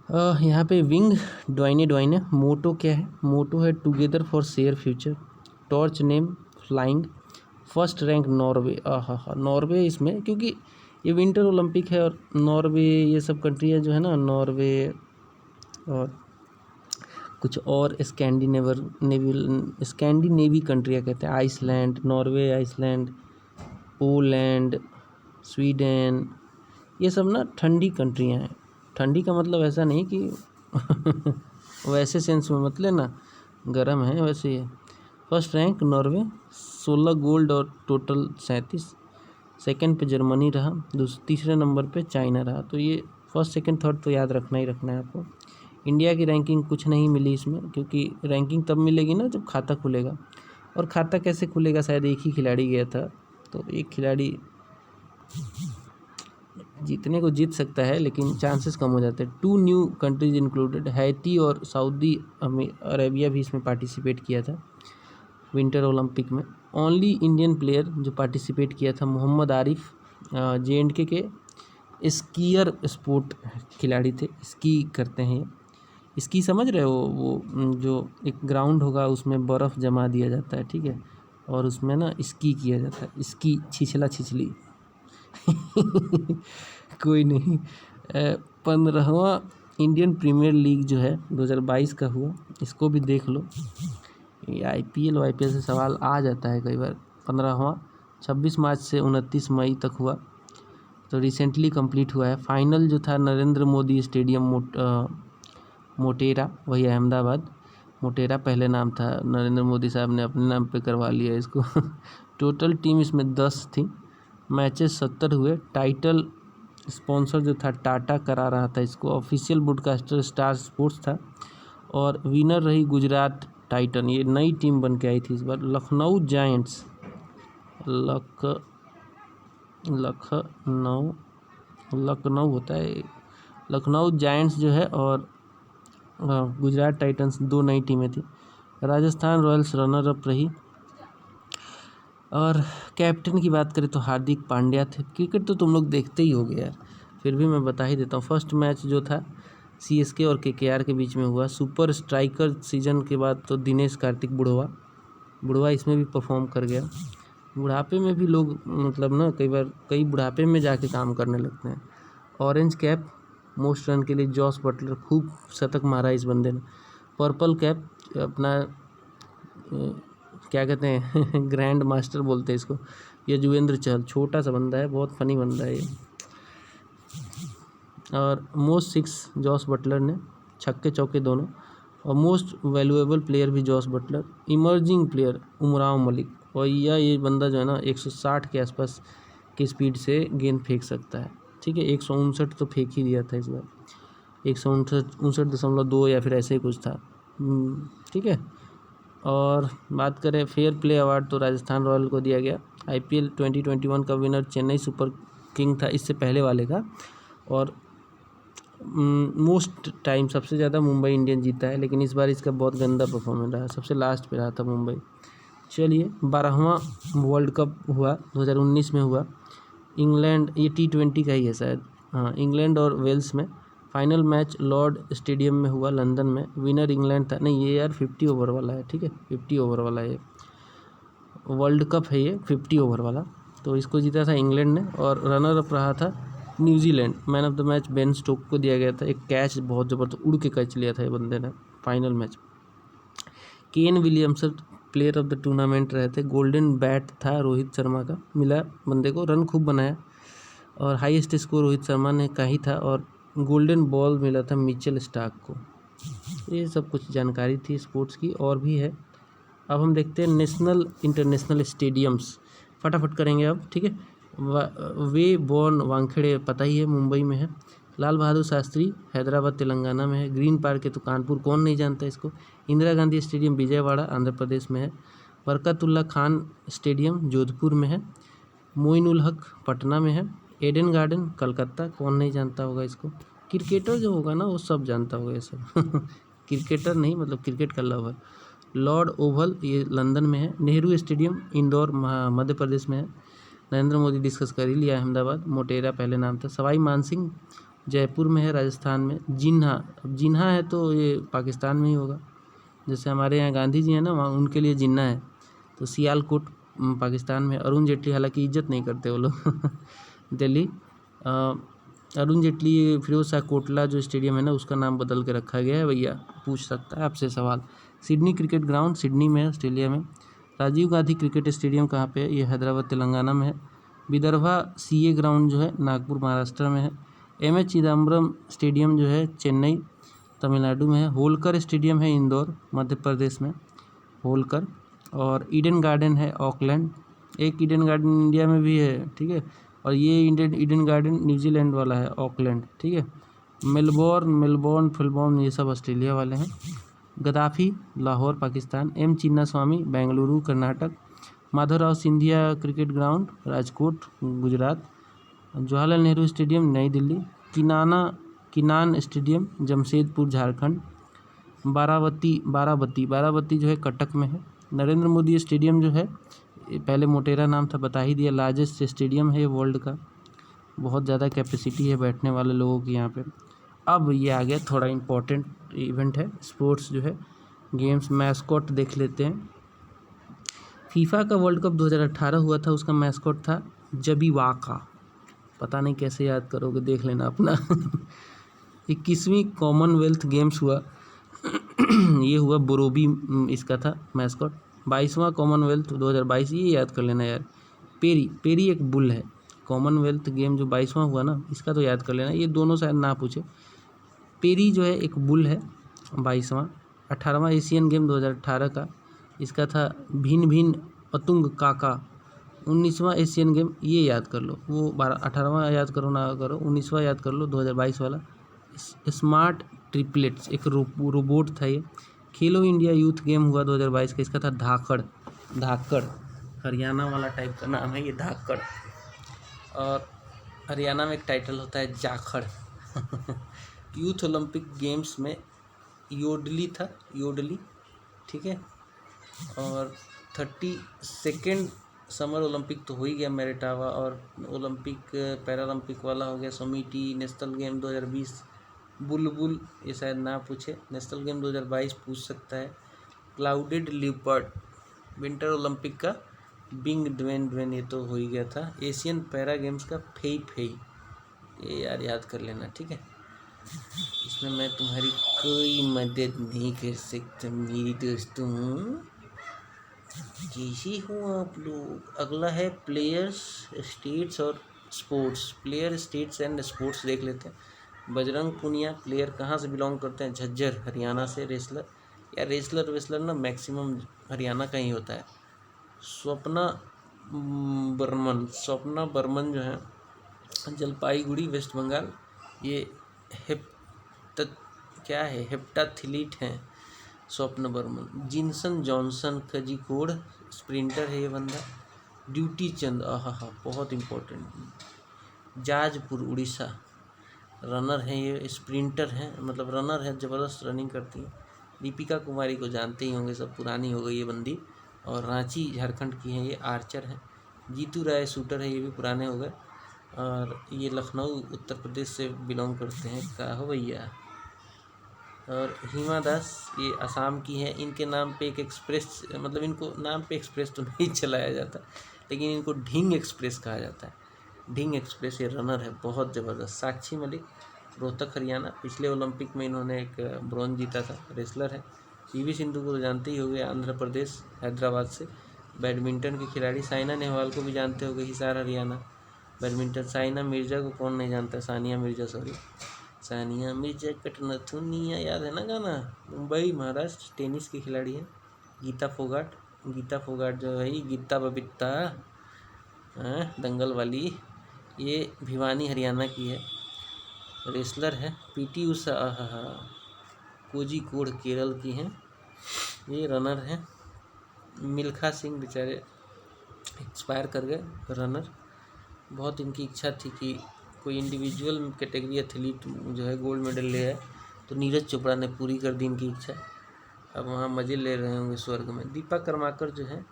यहाँ पे विंग ड्वाइने, मोटो क्या है, मोटो है together for share future, torch name flying, first rank Norway. Norway इसमें, क्योंकि ये विंटर ओलंपिक है और नॉर्वे, ये सब कंट्रियाँ जो है ना, नॉर्वे और कुछ और स्कैंडिनेवी कंट्रियाँ कहते हैं, Iceland, Norway, Iceland, Poland, Sweden, ये सब ना ठंडी कंट्रियाँ हैं। ठंडी का मतलब ऐसा नहीं कि वैसे सेंस में मत लेना, गर्म है वैसे ही है। फर्स्ट रैंक नॉर्वे, 16 गोल्ड और टोटल 37। सेकंड पे जर्मनी रहा, तीसरे नंबर पे चाइना रहा। तो ये फर्स्ट सेकंड थर्ड तो याद रखना ही रखना है आपको। इंडिया की रैंकिंग कुछ नहीं मिली इसमें, क्योंकि रैंकिंग तब मिलेगी ना जब खाता खुलेगा, और खाता कैसे खुलेगा, शायद एक ही खिलाड़ी गया था, तो एक खिलाड़ी जीतने को जीत सकता है लेकिन चांसेस कम हो जाते हैं। 2 न्यू कंट्रीज इंक्लूडेड, हैती और सऊदी अरेबिया भी इसमें पार्टिसिपेट किया था। विंटर ओलंपिक में। ओनली इंडियन प्लेयर जो पार्टिसिपेट किया था मोहम्मद आरिफ, JNK के स्कीयर स्पोर्ट खिलाड़ी थे। स्की करते हैं, स्की समझ रहे हो, वो जो एक ग्राउंड होगा उसमें बर्फ़ जमा दिया जाता है, ठीक है, और उसमें ना स्की किया जाता है, स्की छिछला छिछली कोई नहीं। 15वां इंडियन प्रीमियर लीग जो है 2022 का हुआ, इसको भी देख लो। ये IPL से सवाल आ जाता है कई बार। 15वां 26 मार्च से 29 मई तक हुआ, तो रिसेंटली कंप्लीट हुआ है। फाइनल जो था नरेंद्र मोदी स्टेडियम मोटेरा, वही अहमदाबाद। मोटेरा पहले नाम था, नरेंद्र मोदी साहब ने अपने नाम पे करवा लिया इसको टोटल टीम इसमें 10 थी। मैचेस 70 हुए। टाइटल स्पॉन्सर जो था टाटा करा रहा था इसको। ऑफिशियल ब्रॉडकास्टर स्टार स्पोर्ट्स था, और विनर रही गुजरात टाइटन। ये नई टीम बन के आई थी इस बार। लखनऊ जायंट्स, लखनऊ होता है, लखनऊ जायंट्स जो है, और गुजरात टाइटंस, 2 नई टीमें थी। राजस्थान रॉयल्स रनर अप रही। और कैप्टन की बात करें तो हार्दिक पांड्या थे। क्रिकेट तो तुम लोग देखते ही होगे यार, फिर भी मैं बता ही देता हूँ। फर्स्ट मैच जो था CSK और KKR के बीच में हुआ। सुपर स्ट्राइकर सीजन के बाद तो दिनेश कार्तिक बुढ़वा इसमें भी परफॉर्म कर गया। बुढ़ापे में भी लोग मतलब ना कई बुढ़ापे में जाके काम करने लगते हैं। ऑरेंज कैप मोस्ट रन के लिए जॉस बटलर, खूब शतक मारा इस बंदे ने। पर्पल कैप अपना क्या कहते हैं ग्रैंड मास्टर बोलते हैं इसको, युजवेंद्र चहल, छोटा सा बंदा है, बहुत फनी बंदा है ये। और मोस्ट 6 जॉस बटलर ने, छक्के चौके दोनों। और मोस्ट वैल्यूएबल प्लेयर भी Jos Buttler. Emerging player Umran Malik, और ये बंदा जो है ना 160 के आसपास की स्पीड से गेंद फेंक सकता है, ठीक है। 159 तो फेंक ही दिया था इस बार, 159.2 या फिर ऐसे ही कुछ था, ठीक है। और बात करें फेयर प्ले अवार्ड तो राजस्थान रॉयल को दिया गया। IPL 2021 का विनर चेन्नई सुपर किंग था, इससे पहले वाले का। और मोस्ट टाइम सबसे ज़्यादा मुंबई इंडियन जीता है, लेकिन इस बार इसका बहुत गंदा परफॉर्मेंस रहा, सबसे लास्ट पे रहा था मुंबई। चलिए 12वां वर्ल्ड कप हुआ, 2019 में हुआ। इंग्लैंड, ये T20 का ही है शायद, हाँ, इंग्लैंड और वेल्स में। फाइनल मैच लॉर्ड स्टेडियम में हुआ लंदन में। विनर इंग्लैंड था। नहीं, ये यार 50 ओवर वाला है, ठीक है, 50 ओवर वाला है, वर्ल्ड कप है ये 50 ओवर वाला। तो इसको जीता था इंग्लैंड ने, और रनर अप रहा था New Zealand. Man of the match Ben Stoke को दिया गया था। एक कैच बहुत ज़बरदस्त उड़ के कैच लिया था ये बंदे ने final match. Kane Williamson player of the tournament रहे थे। गोल्डन बैट था रोहित शर्मा का, मिला बंदे को, रन खूब बनाया। और हाईएस्ट स्कोर रोहित शर्मा ने का ही था, और गोल्डन बॉल मिला था मिचेल स्टार्क को। ये सब कुछ जानकारी थी स्पोर्ट्स की, और भी है। अब हम देखते हैं नेशनल इंटरनेशनल स्टेडियम्स, फटाफट करेंगे अब, ठीक है। वे बॉर्न वानखेड़े पता ही है, मुंबई में है। लाल बहादुर शास्त्री हैदराबाद तेलंगाना में है। ग्रीन पार्क है तो कानपुर, कौन नहीं जानता इसको। इंदिरा गांधी स्टेडियम विजयवाड़ा आंध्र प्रदेश में है। बरकतुल्ला खान स्टेडियम जोधपुर में है। मोइनुल हक पटना में है। एडन गार्डन कलकत्ता, कौन नहीं जानता होगा इसको। क्रिकेटर जो होगा ना वो सब जानता होगा ये सब क्रिकेटर नहीं, मतलब क्रिकेट का लवर। लॉर्ड ओवल ये लंदन में है। नेहरू स्टेडियम इंदौर मध्य प्रदेश में है। नरेंद्र मोदी डिस्कस कर ही लिया, अहमदाबाद। मोटेरा पहले नाम था। सवाई मानसिंह जयपुर में है, राजस्थान में। जिन्हा, अब जिन्हा है तो ये पाकिस्तान में ही होगा, जैसे हमारे यहाँ गांधी जी हैं ना, वहाँ उनके लिए जिन्ना है। तो सियालकोट पाकिस्तान में। अरुण जेटली, हालांकि इज्जत नहीं करते वो लोग दिल्ली। अरुण जेटली फिरोज शाह कोटला जो स्टेडियम है ना, उसका नाम बदल के रखा गया है, भैया पूछ सकता है आपसे सवाल। सिडनी क्रिकेट ग्राउंड सिडनी में है, ऑस्ट्रेलिया में। राजीव गांधी क्रिकेट स्टेडियम कहाँ पे है, ये हैदराबाद तेलंगाना में है। विदर्भा CA ग्राउंड जो है नागपुर महाराष्ट्र में है। MS चिदम्बरम स्टेडियम जो है चेन्नई तमिलनाडु में है। होलकर स्टेडियम है इंदौर मध्य प्रदेश में, होलकर। और ईडन गार्डन है ऑकलैंड। एक ईडन गार्डन इंडिया में भी है, ठीक है। और ये ईडन गार्डन न्यूजीलैंड वाला है, ऑकलैंड, ठीक है। मेलबोर्न फिलबोर्न ये सब ऑस्ट्रेलिया वाले हैं। Gaddafi Lahore Pakistan. M Chinnaswamy Bengaluru Karnataka. Madhavrao Scindia cricket ground Rajkot Gujarat. Jawaharlal Nehru stadium नई दिल्ली। किनान स्टेडियम जमशेदपुर झारखंड। बाराबती जो है कटक में है। नरेंद्र मोदी स्टेडियम जो है ये पहले मोटेरा नाम था, बता ही दिया। लार्जेस्ट स्टेडियम है ये वर्ल्ड का, बहुत ज़्यादा कैपेसिटी है बैठने वाले लोगों की यहाँ पे। अब ये आ गया थोड़ा इम्पोर्टेंट इवेंट है, स्पोर्ट्स जो है, गेम्स मैस्कॉट देख लेते हैं। फीफा का वर्ल्ड कप 2018 हुआ था, उसका मैस्कॉट था जबीवाका। पता नहीं कैसे याद करोगे, देख लेना अपना 21वीं कॉमनवेल्थ गेम्स हुआ ये हुआ बोरोबी, इसका था मैस्कॉट। 22वां कॉमनवेल्थ 2022, ये याद कर लेना यार। पेरी एक बुल है। कॉमनवेल्थ गेम जो 22वां हुआ ना, इसका तो याद कर लेना, ये दोनों शायद ना पूछे। पेरी जो है एक बुल है 22वां। 18वां एशियन गेम 2018 का, इसका था भिन्न भिन्न अतुंग काका। 19वां एशियन गेम, ये याद कर लो, वो 18वां याद करो ना करो, 19वां याद कर लो 2022 वाला। स्मार्ट ट्रिपलेट्स एक रोबोट था ये। खेलो इंडिया यूथ गेम हुआ 2022 का, इसका था धाकड़, हरियाणा वाला टाइप का नाम है ये, धाकड़। और हरियाणा में एक टाइटल होता है जाखड़ यूथ ओलंपिक गेम्स में योडली था, योडली, ठीक है। और 32nd समर ओलंपिक तो हो ही गया मेरिटावा, और ओलंपिक पैरालंपिक वाला हो गया सोमिटी। नेशनल गेम 2020 बुलबुल, ये शायद ना पूछे। नेशनल गेम 2022 पूछ सकता है। क्लाउडेड लियोपर्ड विंटर ओलंपिक का बिंग ड्वेन, ये तो हो ही गया था। एशियन पैरा गेम्स का फेई, ये यार याद कर लेना, ठीक है। इसमें मैं तुम्हारी कोई मदद नहीं कर सकता मेरी दोस्तों, कैसी हो आप लोग। अगला है प्लेयर्स, स्टेट्स और sports. Player, states and sports देख लेते हैं। बजरंग पुनिया प्लेयर कहाँ से बिलोंग करते हैं? झज्जर, हरियाणा से। रेसलर, या रेसलर ना मैक्सिमम हरियाणा का ही होता है। स्वप्ना बर्मन जो है जलपाईगुड़ी, वेस्ट बंगाल। ये हेप्टाथिलीट हैं स्वप्न बर्मन। जिनसन जॉनसन कजीकोड, स्प्रिंटर है ये बंदा। ड्यूटी चंद, आहा बहुत इम्पोर्टेंट, जाजपुर उड़ीसा, रनर है ये, स्प्रिंटर हैं, मतलब रनर है, ज़बरदस्त रनिंग करती है। दीपिका कुमारी को जानते ही होंगे सब, पुरानी हो गई ये बंदी। और रांची झारखंड की है ये, आर्चर है। जीतू राय शूटर है, ये भी पुराने हो गए। और ये लखनऊ उत्तर प्रदेश से बिलोंग करते हैं, का हो भैया। और हिमा दास ये असम की है। इनके नाम पे एक एक्सप्रेस, मतलब इनको नाम पे एक्सप्रेस तो नहीं चलाया जाता, लेकिन इनको ढींग एक्सप्रेस कहा जाता है। ढींग एक्सप्रेस, ये रनर है बहुत ज़बरदस्त। साक्षी मलिक, रोहतक हरियाणा। पिछले ओलंपिक में इन्होंने एक ब्रॉन्ज जीता था, रेसलर है। पीवी सिंधु को तो जानते ही होंगे, आंध्र प्रदेश, हैदराबाद से। बैडमिंटन के खिलाड़ी। साइना नेहवाल को भी जानते होंगे, हिसार हरियाणा, बैडमिंटन। साइना मिर्जा को कौन नहीं जानता, सानिया मिर्जा कटनथुनिया, याद है ना गाना। मुंबई, महाराष्ट्र, टेनिस की खिलाड़ी है। गीता फोगाट जो है, गीता बबीता दंगल वाली, ये भिवानी हरियाणा की है, रेसलर है। पीटी उषा, कोझिकोड केरल की हैं, ये रनर हैं। मिल्खा सिंह बेचारे एक्सपायर कर गए, रनर। बहुत इनकी इच्छा थी कि कोई इंडिविजुअल कैटेगरी एथलीट जो है गोल्ड मेडल ले आए, तो नीरज चोपड़ा ने पूरी कर दी इनकी इच्छा। अब वहाँ मज़े ले रहे होंगे स्वर्ग में। दीपा कर्माकर जो है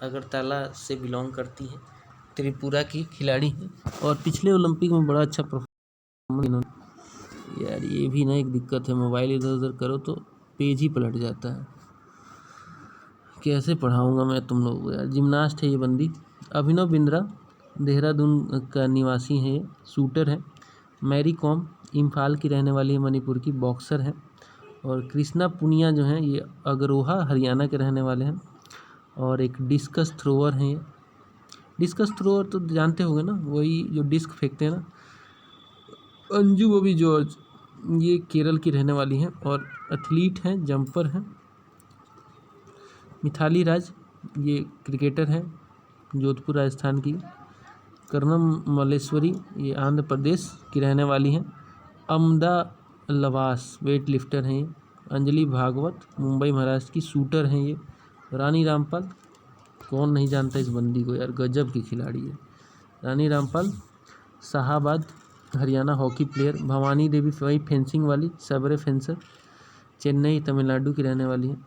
अगरतला से बिलोंग करती है, त्रिपुरा की खिलाड़ी है, और पिछले ओलंपिक में बड़ा अच्छा परफॉर्मेंस इन्होंने। यार ये भी ना एक दिक्कत है, मोबाइल इधर उधर करो तो पेज ही पलट जाता है, कैसे पढ़ाऊँगा मैं तुम लोगों को यार। जिम्नास्ट है ये बंदी। अभिनव बिंद्रा देहरादून का निवासी है, शूटर है। मैरी कॉम इम्फाल की रहने वाली है, मणिपुर की, बॉक्सर है। और कृष्णा पुनिया जो हैं ये अगरोहा हरियाणा के रहने वाले हैं। और एक डिस्कस थ्रोअर हैं ये। डिस्कस थ्रोअर तो जानते होंगे ना, वही जो डिस्क फेंकते हैं ना, अंजू बॉबी जॉर्ज, ये केरल की रहने वाली हैं और एथलीट हैं, जंपर हैं। मिथाली राज ये क्रिकेटर हैं, जोधपुर राजस्थान की। कर्णम मल्लेश्वरी ये आंध्र प्रदेश की रहने वाली हैं। अमदा लवास वेट लिफ्टर हैं ये। अंजलि भागवत मुंबई महाराष्ट्र की, शूटर हैं ये। रानी रामपाल, कौन नहीं जानता इस बंदी को यार, गजब की खिलाड़ी है। Rani Rampal Shahabad Haryana, hockey player. भवानी देवी वही फेंसिंग वाली, सबरे फेंसर, चेन्नई तमिलनाडु की रहने वाली है।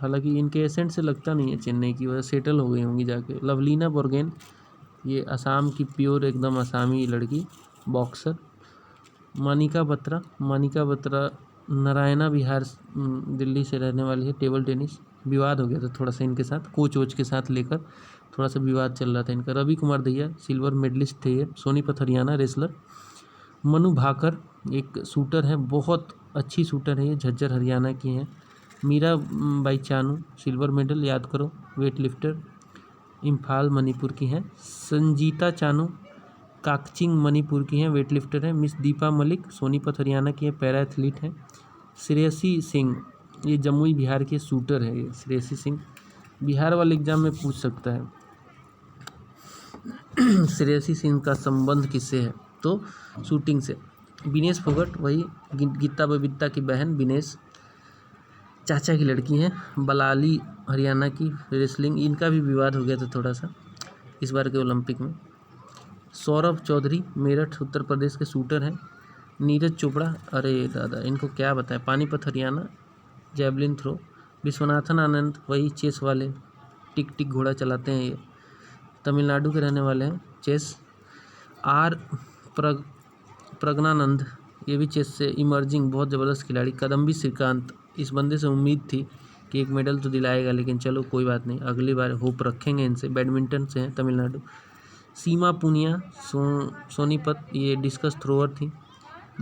हालांकि इनके एसेंट से लगता नहीं है चेन्नई की, वजह सेटल हो गई होंगी जाके। लवलीना बोर्गेन, ये असम की प्योर एकदम असमी लड़की बॉक्सर। मनिका बत्रा नारायणा बिहार दिल्ली से रहने वाली है, टेबल टेनिस। विवाद हो गया था थोड़ा सा इनके साथ, कोच वोच के साथ लेकर थोड़ा सा विवाद चल रहा था इनका। रवि कुमार दहिया सिल्वर मेडलिस्ट थे ये, सोनीपत हरियाणा रेसलर। मनु भाकर एक शूटर है, बहुत अच्छी शूटर है ये, झज्जर हरियाणा की हैं। Mirabai Chanu silver medal, याद करो, वेट लिफ्टर, इम्फाल मणिपुर की हैं। संजीता चानू काकचिंग मणिपुर की हैं, वेट लिफ्टर हैं। मिस दीपा मलिक सोनीपत हरियाणा की है, पैरा एथलीट हैं। श्रेयसी सिंह ये जमुई बिहार के शूटर है ये, श्रेयसी सिंह। बिहार वाले एग्जाम में पूछ सकता है श्रेयसी सिंह का संबंध किससे है, तो शूटिंग से। विनेश फोगट वही गीता बबीता की बहन, विनेश चाचा की लड़की हैं। बलाली हरियाणा की रेसलिंग, इनका भी विवाद हो गया था थोड़ा सा इस बार के ओलंपिक में। सौरभ चौधरी मेरठ उत्तर प्रदेश के शूटर हैं। नीरज चोपड़ा, अरे दादा इनको क्या बताएं, पानीपत हरियाणा, जैवलिन थ्रो। विश्वनाथन आनंद वही चेस वाले, टिक टिक घोड़ा चलाते हैं ये, तमिलनाडु के रहने वाले हैं, चेस। आर प्रज्ञानंद ये भी चेस से इमर्जिंग बहुत ज़बरदस्त खिलाड़ी। कदम्बी श्रीकांत, इस बंदे से उम्मीद थी कि एक मेडल तो दिलाएगा, लेकिन चलो कोई बात नहीं, अगली बार होप रखेंगे इनसे। बैडमिंटन से हैं तमिलनाडु। सीमा पुनिया सोनीपत, ये डिस्कस थ्रोअर थी।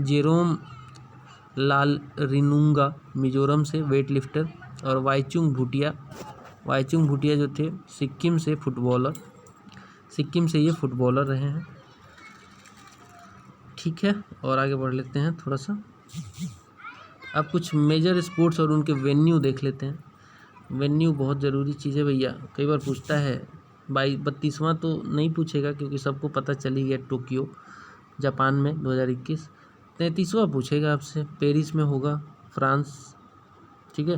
जेरोम लाल रिनुंगा मिजोरम से, वेट लिफ्टर। और वाईचुंग भूटिया जो थे सिक्किम से फुटबॉलर रहे हैं। ठीक है, और आगे बढ़ लेते हैं थोड़ा सा। अब कुछ मेजर स्पोर्ट्स और उनके वेन्यू देख लेते हैं। वेन्यू बहुत ज़रूरी चीज़ है भैया, कई बार पूछता है। 32वां तो नहीं पूछेगा क्योंकि सबको पता चली गया, टोक्यो जापान में 2021। 33वां पूछेगा आपसे, पेरिस में होगा, फ्रांस, ठीक है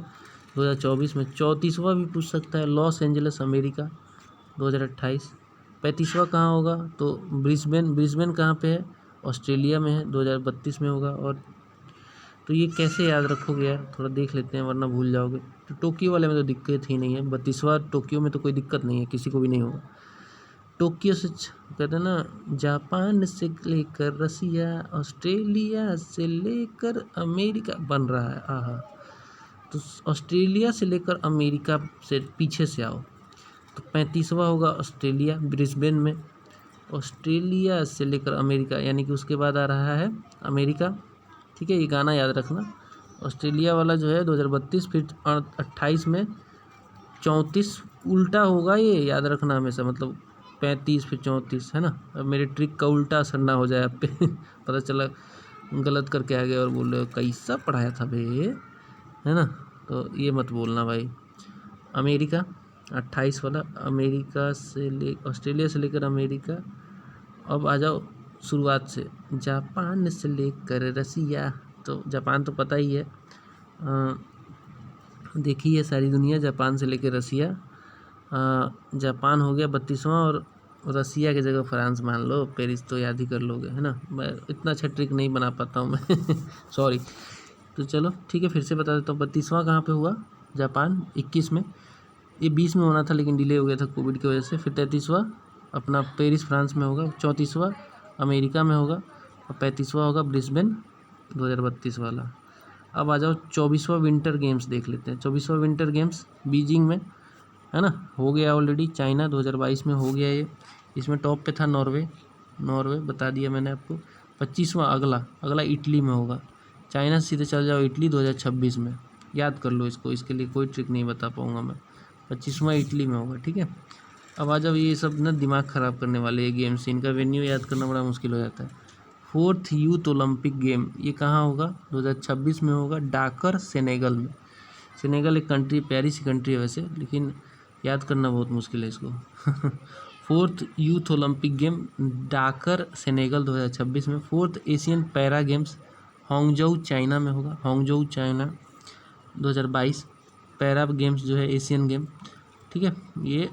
2024 में। 34वां भी पूछ सकता है, लॉस एंजल्स अमेरिका 2028। 35वां कहाँ होगा, तो ब्रिस्बेन कहाँ पे है, ऑस्ट्रेलिया में है, 2032 में होगा। और तो ये कैसे याद रखोगे यार, थोड़ा देख लेते हैं वरना भूल जाओगे। तो टोक्यो वाले में तो दिक्कत ही नहीं है, 32वां टोक्यो में तो कोई दिक्कत नहीं है, किसी को भी नहीं होगा। टोक्यो से कहते हैं ना, जापान से लेकर रसिया, ऑस्ट्रेलिया से लेकर अमेरिका बन रहा है, आहा। तो ऑस्ट्रेलिया से लेकर अमेरिका से पीछे से आओ, तो 35वां होगा ऑस्ट्रेलिया, ब्रिस्बेन में। ऑस्ट्रेलिया से लेकर अमेरिका, यानी कि उसके बाद आ रहा है अमेरिका, ठीक है, ये गाना याद रखना। ऑस्ट्रेलिया वाला जो है 2032, फिर 28 में 34 उल्टा होगा, ये याद रखना हमेशा, मतलब 35 फिर 34, है ना। अब मेरे ट्रिक का उल्टा असर ना हो जाए आप पे पता चला गलत करके आ गए और बोल रहे हो कैसा पढ़ाया था बे, है ना, तो ये मत बोलना भाई। अमेरिका 28 वाला, अमेरिका से ऑस्ट्रेलिया से लेकर अमेरिका। अब आ जाओ शुरुआत से, जापान से लेकर रसिया, तो जापान तो पता ही है, देखी है सारी दुनिया, जापान से लेकर रसिया। जापान हो गया 32वां, और रसिया की जगह फ्रांस मान लो, पेरिस तो याद ही कर लोगे, है ना। मैं इतना अच्छा ट्रिक नहीं बना पाता हूँ मैं सॉरी। तो चलो ठीक है, फिर से बता देता हूँ। 32वां कहाँ पे हुआ, जापान 21 में, ये 20 में होना था लेकिन डिले हो गया था कोविड की वजह से। फिर 33वां अपना पेरिस फ्रांस में होगा, 34वां अमेरिका में होगा, और 35वां होगा ब्रिस्बेन 2032 वाला। अब आ जाओ 24वां विंटर गेम्स देख लेते हैं। 24वां विंटर गेम्स बीजिंग में, है ना, हो गया ऑलरेडी। चाइना 2022 में हो गया ये, इसमें टॉप पे था नॉर्वे बता दिया मैंने आपको। 25वां अगला इटली में होगा। चाइना से सीधे चल जाओ इटली 2026 में, याद कर लो इसको, इसके लिए कोई ट्रिक नहीं बता पाऊँगा मैं। 25वां इटली में होगा, ठीक है। अब आ जाओ, ये सब ना दिमाग ख़राब करने वाले ये गेम्स, इनका वेन्यू याद करना बड़ा मुश्किल हो जाता है। 4th यूथ ओलंपिक गेम, ये कहाँ होगा, 2026 में होगा, डाकर सेनेगल में। सेनेगल एक कंट्री, प्यारी सी कंट्री है वैसे, लेकिन याद करना बहुत मुश्किल है इसको 4th youth Olympic game, Dakar Senegal 2026 में। 4th Asian para games, Hangzhou China में होगा, हांगझोउ चाइना 2022। पैरा गेम्स जो है एशियन गेम, ठीक है, ये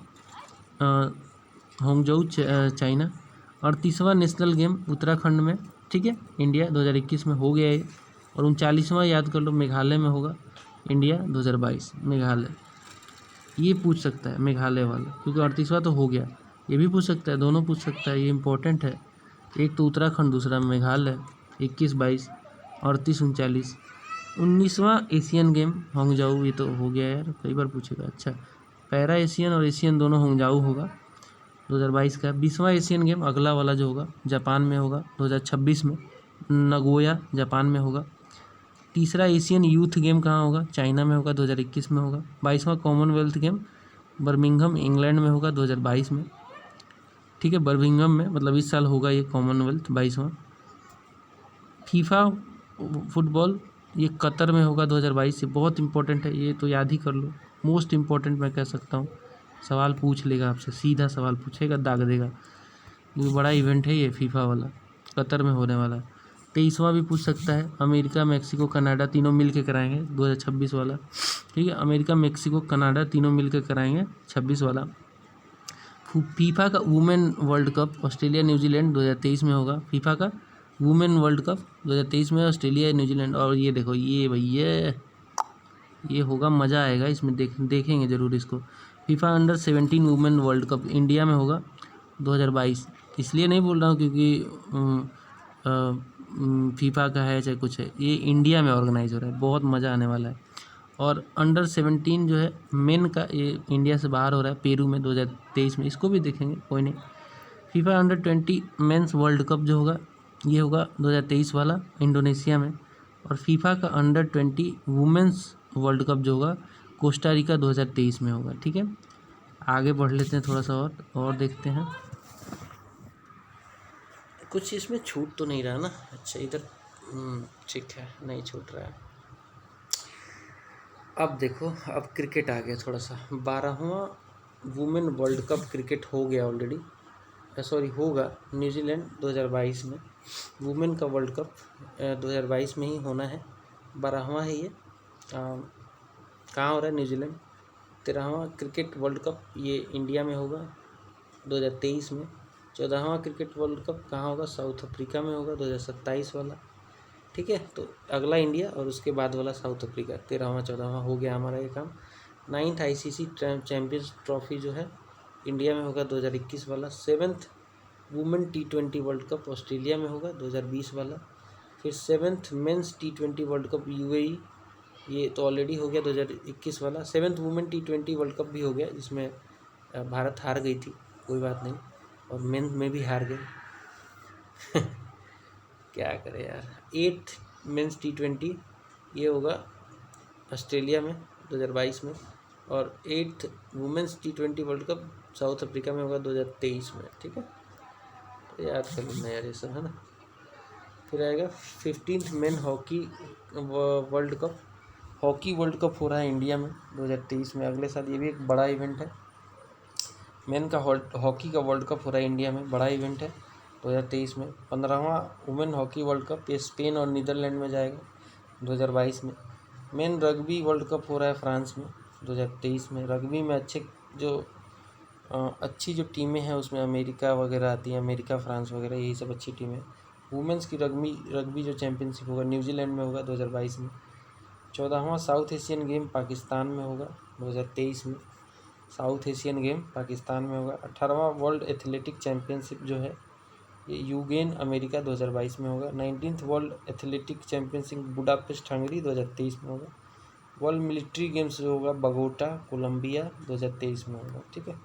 हांगझोउ चाइना। 38वां नेशनल गेम उत्तराखंड में, ठीक है, इंडिया 2021 में हो गया ये। और 39वां याद कर लो, मेघालय में होगा, इंडिया 2022 मेघालय, ये पूछ सकता है मेघालय वाला, क्योंकि 38वां तो हो गया। ये भी पूछ सकता है, दोनों पूछ सकता है, ये इंपॉर्टेंट है। एक तो उत्तराखंड, दूसरा मेघालय। 21-22, 38-39। 19वां एशियन गेम होंगजाऊ, ये तो हो गया यार, कई बार पूछेगा। अच्छा, पैरा एशियन और एशियन दोनों होंगजाऊ होगा 2022 का। 20वां एशियन गेम अगला वाला जो होगा जापान में होगा 2026 में, नगोया जापान में होगा। तीसरा एशियन यूथ गेम कहाँ होगा? चाइना में होगा, 2021 में होगा। 22वां कॉमनवेल्थ गेम बर्मिंघम इंग्लैंड में होगा 2022 में, ठीक है, बर्मिंघम में, मतलब इस साल होगा ये कॉमनवेल्थ 22वां। फीफा फुटबॉल ये कतर में होगा 2022 से, बहुत इंपॉर्टेंट है, ये तो याद ही कर लो, मोस्ट इम्पॉर्टेंट मैं कह सकता हूँ। सवाल पूछ लेगा आपसे, सीधा सवाल पूछेगा, दाग देगा। ये बड़ा इवेंट है ये फीफा वाला, कतर में होने वाला। 23वां भी पूछ सकता है, अमेरिका मैक्सिको कनाडा तीनों मिल के कराएंगे 2026 वाला, ठीक है, अमेरिका मैक्सिको कनाडा तीनों मिल के कराएंगे 26 वाला। फीफा का women world cup Australia New Zealand 2023 में होगा। फीफा का वुमेन वर्ल्ड कप 2023 में ऑस्ट्रेलिया न्यूजीलैंड, और ये देखो ये भैया ये होगा, मज़ा आएगा इसमें, देखेंगे ज़रूर इसको। FIFA under 17 women world cup India में होगा 2022। इसलिए नहीं बोल रहा हूँ क्योंकि फीफा का है चाहे कुछ है, ये इंडिया में ऑर्गेनाइज हो रहा है, बहुत मज़ा आने वाला है। और अंडर 17 जो है मेन का, ये इंडिया से बाहर हो रहा है पेरू में 2023 में, इसको भी देखेंगे, कोई नहीं। FIFA under 20 mains world cup जो होगा ये होगा 2023 वाला इंडोनेशिया में। और फीफा का अंडर 20 वुमेंस वर्ल्ड कप जो होगा कोस्टारिका 2023 में होगा, ठीक है। आगे बढ़ लेते हैं थोड़ा सा और देखते हैं, कुछ इसमें छूट तो नहीं रहा ना? अच्छा इधर ठीक है, नहीं छूट रहा है। अब देखो, अब क्रिकेट आ गया थोड़ा सा। 12वां वुमेन वर्ल्ड कप क्रिकेट हो गया ऑलरेडी, सॉरी होगा न्यूजीलैंड 2022 में। वुमेन का वर्ल्ड कप 2022 में ही होना है, 12वां है ये। कहाँ हो रहा है? न्यूजीलैंड। 13वां क्रिकेट वर्ल्ड कप ये इंडिया में होगा 2023 में। 14वां क्रिकेट वर्ल्ड कप कहाँ होगा? साउथ अफ्रीका में होगा 2027 वाला, ठीक है। तो अगला इंडिया और उसके बाद वाला साउथ अफ्रीका। 13वां 14वां हो गया हमारा ये काम। 9th ICC चैम्पियंस ट्रॉफी जो है इंडिया में होगा 2021 वाला। 7th women T20 world cup Australia में होगा 2020 वाला। फिर 7th mains T20 world cup UAE, ये तो ऑलरेडी हो गया 2021 वाला। 7th women T20 world cup भी हो गया, जिसमें भारत हार गई थी, कोई बात नहीं, और मेंस में भी हार गए क्या करें यार। 8th मेंस T20 ये होगा ऑस्ट्रेलिया में 2022 में। और 8th women's T20 world cup south Africa में होगा 2023 में, ठीक है। तो याद कर लेना यार ये सब, है ना। फिर आएगा 15th main hockey world cup. Hockey world cup हो रहा है इंडिया में 2023 में, अगले साल। ये भी एक बड़ा इवेंट है, मेन का हॉकी का वर्ल्ड कप हो रहा है इंडिया में, बड़ा इवेंट है 2023 में। 15वां वुमेन हॉकी वर्ल्ड कप ये स्पेन और नीदरलैंड में जाएगा 2022 में। मेन रग्बी वर्ल्ड कप हो रहा है फ्रांस में 2023 में। रग्बी में अच्छी जो टीमें हैं उसमें अमेरिका वगैरह आती हैं, अमेरिका फ्रांस वगैरह, यही सब अच्छी टीमें। वुमेंस की रग्बी जो चैम्पियनशिप होगा न्यूजीलैंड में होगा 2022 में। 14वां साउथ एशियन गेम पाकिस्तान में होगा 2023 में, साउथ एशियन गेम पाकिस्तान में होगा। 18वां वर्ल्ड एथलेटिक चैम्पियनशिप जो है ये यूगेन अमेरिका 2022 में होगा। 19th world athletic championship Budapest Hungary 2023 में होगा। वर्ल्ड मिलिट्री गेम्स जो होगा बगोटा कोलंबिया 2023 में होगा, ठीक है।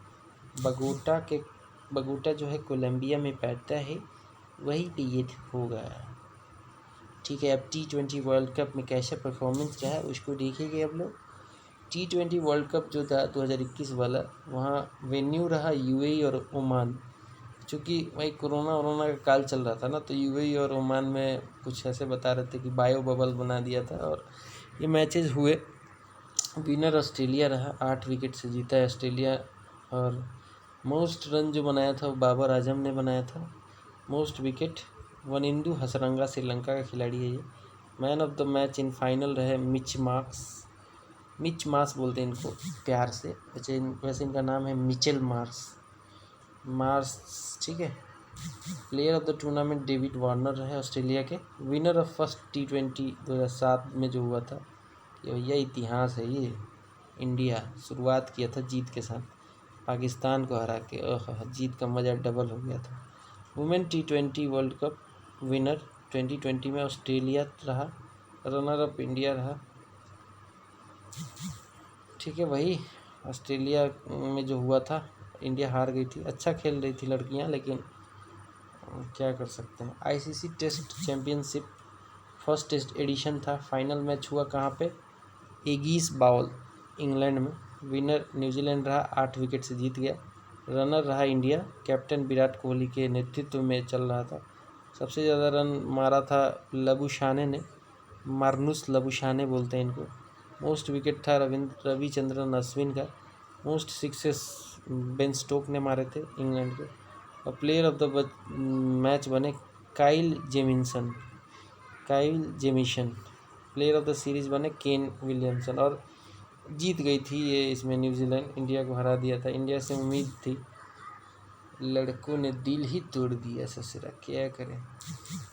बगोटा जो है कोलंबिया में पड़ता है, वही पे ये होगा, ठीक है। अब T20 वर्ल्ड कप में कैसा परफॉर्मेंस रहा उसको देखेंगे अब लोग। T20 वर्ल्ड कप जो था 2021 वाला, वहाँ वेन्यू रहा UAE और ओमान। चूँकि भाई कोरोना का काल चल रहा था ना, तो UAE और ओमान में कुछ ऐसे बता रहे थे कि बायो बबल बना दिया था, और ये मैचेस हुए। विनर ऑस्ट्रेलिया रहा, 8 विकेट से जीता है ऑस्ट्रेलिया। और मोस्ट रन जो बनाया था वो बाबर आजम ने बनाया था। मोस्ट विकेट वनिंदु हसरंगा श्रीलंका का खिलाड़ी है ये। Man of the match in final रहे मिच मार्स बोलते हैं इनको प्यार से, वैसे इनका नाम है मिचेल मार्स, ठीक है। Player of the tournament David Warner रहे ऑस्ट्रेलिया के। विनर ऑफ फर्स्ट T20 2007 में जो हुआ था ये भैया इतिहास है ये। इंडिया शुरुआत किया था जीत के साथ, पाकिस्तान को हरा के। ओह, जीत का मज़ा डबल हो गया था। Women T20 world cup winner 2020 में ऑस्ट्रेलिया रहा, रनर अप इंडिया रहा। ठीक है भाई, ऑस्ट्रेलिया में जो हुआ था इंडिया हार गई थी। अच्छा खेल रही थी लड़कियां, लेकिन क्या कर सकते हैं। ICC test championship first test edition था। फाइनल मैच हुआ कहाँ पे? एगीस बाउल, इंग्लैंड में। विनर न्यूजीलैंड रहा, 8 विकेट से जीत गया। रनर रहा इंडिया, कैप्टन विराट कोहली के नेतृत्व में चल रहा था। सबसे ज़्यादा रन मारा था लबुशाने ने, मार्नुस लबुशाने बोलते हैं इनको। मोस्ट विकेट था रविचंद्रन अश्विन का। मोस्ट सिक्सेस बेन स्टोक ने मारे थे इंग्लैंड के। और प्लेयर ऑफ द मैच बने Kyle Jamieson. Player of the series बने केन विलियमसन। और जीत गई थी ये इसमें न्यूजीलैंड, इंडिया को हरा दिया था। इंडिया से उम्मीद थी, लड़कों ने दिल ही तोड़ दिया ससुरा, क्या करें।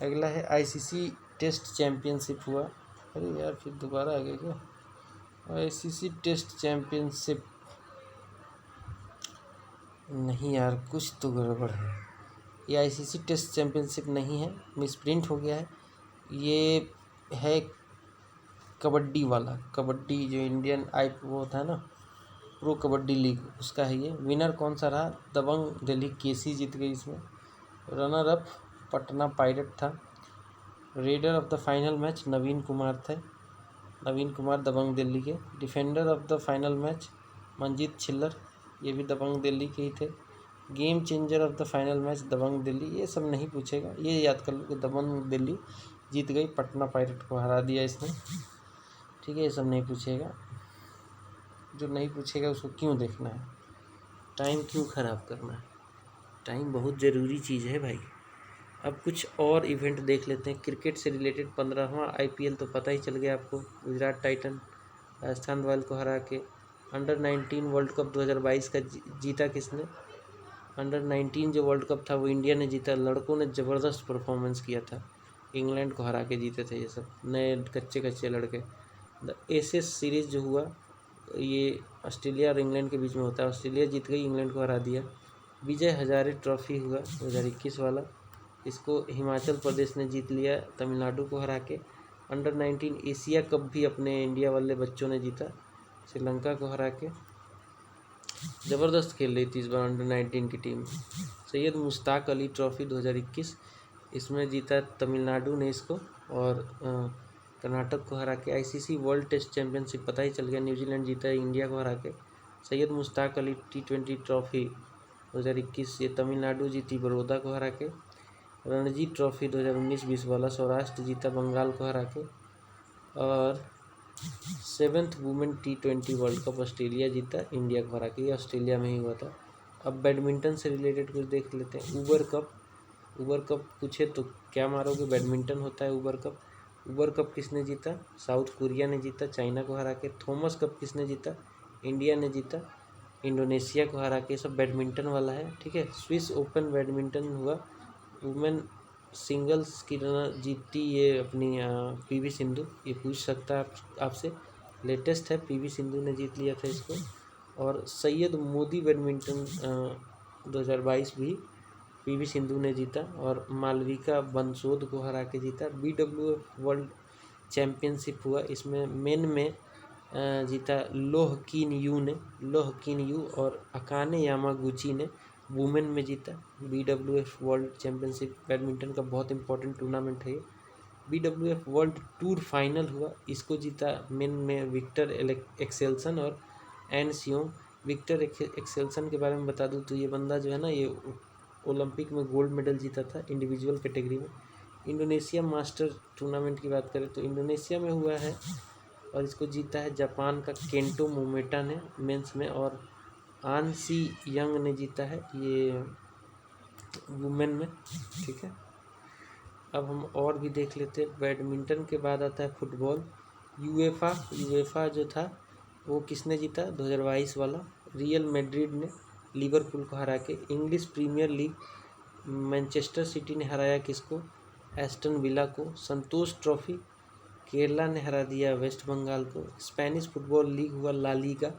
अगला है आईसीसी टेस्ट चैम्पियनशिप हुआ। अरे यार फिर दोबारा आ गया क्या? आईसीसी टेस्ट चैम्पियनशिप, नहीं यार कुछ तो गड़बड़ है। ये आईसीसी टेस्ट चैम्पियनशिप नहीं है, मिसप्रिंट हो गया है। ये है कबड्डी वाला, कबड्डी जो इंडियन वो था ना, प्रो कबड्डी लीग, उसका है ये। विनर कौन सा रहा? दबंग दिल्ली केसी जीत गई इसमें। रनर अप पटना पायरेट था। Raider of the final match Naveen Kumar थे, नवीन कुमार दबंग दिल्ली के। Defender of the final match Manjeet Chhillar, ये भी दबंग दिल्ली के ही थे। Game changer of the final match Dabang Delhi, ये सब नहीं पूछेगा, ये याद कर लो कि दबंग दिल्ली जीत गई, पटना पायरेट को हरा दिया इसने। ठीक है, ये सब नहीं पूछेगा। जो नहीं पूछेगा उसको क्यों देखना है, टाइम क्यों ख़राब करना है। टाइम बहुत ज़रूरी चीज़ है भाई। अब कुछ और इवेंट देख लेते हैं क्रिकेट से रिलेटेड। 15वां IPL तो पता ही चल गया आपको, गुजरात टाइटन राजस्थान रॉयल को हरा के। अंडर-19 वर्ल्ड कप 2022 का जीता किसने? अंडर-19 जो वर्ल्ड कप था वो इंडिया ने जीता। लड़कों ने ज़बरदस्त परफॉर्मेंस किया था, इंग्लैंड को हरा के जीते थे ये सब नए कच्चे लड़के। द एसेस सीरीज़ जो हुआ ये ऑस्ट्रेलिया और इंग्लैंड के बीच में होता है। ऑस्ट्रेलिया जीत गई, इंग्लैंड को हरा दिया। विजय हजारे ट्रॉफी हुआ 2021 वाला, इसको हिमाचल प्रदेश ने जीत लिया तमिलनाडु को हरा के। अंडर-19 एशिया कप भी अपने इंडिया वाले बच्चों ने जीता, श्रीलंका को हरा के। ज़बरदस्त खेल रही थी इस बार अंडर-19 की टीम। सैयद मुश्ताक अली ट्रॉफी 2021, इसमें जीता तमिलनाडु ने इसको, और कर्नाटक को हरा के। आईसीसी वर्ल्ड टेस्ट चैम्पियनशिप पता ही चल गया, न्यूजीलैंड जीता इंडिया को हरा के। सैयद मुश्ताक अली T20 ट्रॉफी 2021, ये तमिलनाडु जीती बड़ौदा को हरा के। रणजी ट्रॉफी 2019-20 वाला सौराष्ट्र जीता बंगाल को हरा के। और 7th women T20 world cup Australia जीता इंडिया को हरा के, ये ऑस्ट्रेलिया में ही हुआ था। अब बैडमिंटन से रिलेटेड कुछ देख लेते हैं। ऊबर कप पूछे तो क्या मारोगे, बैडमिंटन होता है ऊबर कप। ऊबर कप किसने जीता? साउथ कोरिया ने जीता चाइना को हरा के। थॉमस कप किसने जीता? इंडिया ने जीता इंडोनेशिया को हरा के। सब बैडमिंटन वाला है, ठीक है। स्विस ओपन बैडमिंटन हुआ, वुमेन सिंगल्स की रनर जीती ये अपनी पीवी सिंधु। ये पूछ सकता है आपसे, लेटेस्ट है, पीवी सिंधु ने जीत लिया था इसको। और सैयद मोदी बैडमिंटन 2022 भी पीवी सिंधु ने जीता, और मालविका बंसोद को हरा के जीता। BWF वर्ल्ड चैम्पियनशिप हुआ, इसमें मेन में जीता लोह किन यू और अकाने यामागुची ने वुमेन में जीता। BWF वर्ल्ड चैम्पियनशिप बैडमिंटन का बहुत इंपॉर्टेंट टूर्नामेंट है ये। BWF वर्ल्ड टूर फाइनल हुआ, इसको जीता मेन में विक्टर एक्सेल्सन और एन सियोंग। विक्टर एक्सेल्सन के बारे में बता दूं तो ये बंदा जो है ना, ये ओलंपिक में गोल्ड मेडल जीता था इंडिविजुअल कैटेगरी में। इंडोनेशिया मास्टर टूर्नामेंट की बात करें तो इंडोनेशिया में हुआ है, और इसको जीता है जापान का केंटो मोमेटा ने मेंस में, और आन सी यंग ने जीता है ये वुमेन में, ठीक है। अब हम और भी देख लेते हैं। बैडमिंटन के बाद आता है फुटबॉल। यूएफा जो था वो किसने जीता? 2022 वाला रियल मैड्रिड ने लिवरपूल को हरा के। English Premier League Manchester City ने हराया किसको? एस्टन विला को। संतोष ट्रॉफी केरला ने हरा दिया वेस्ट बंगाल को। स्पेनिश फुटबॉल लीग हुआ ला लीगा।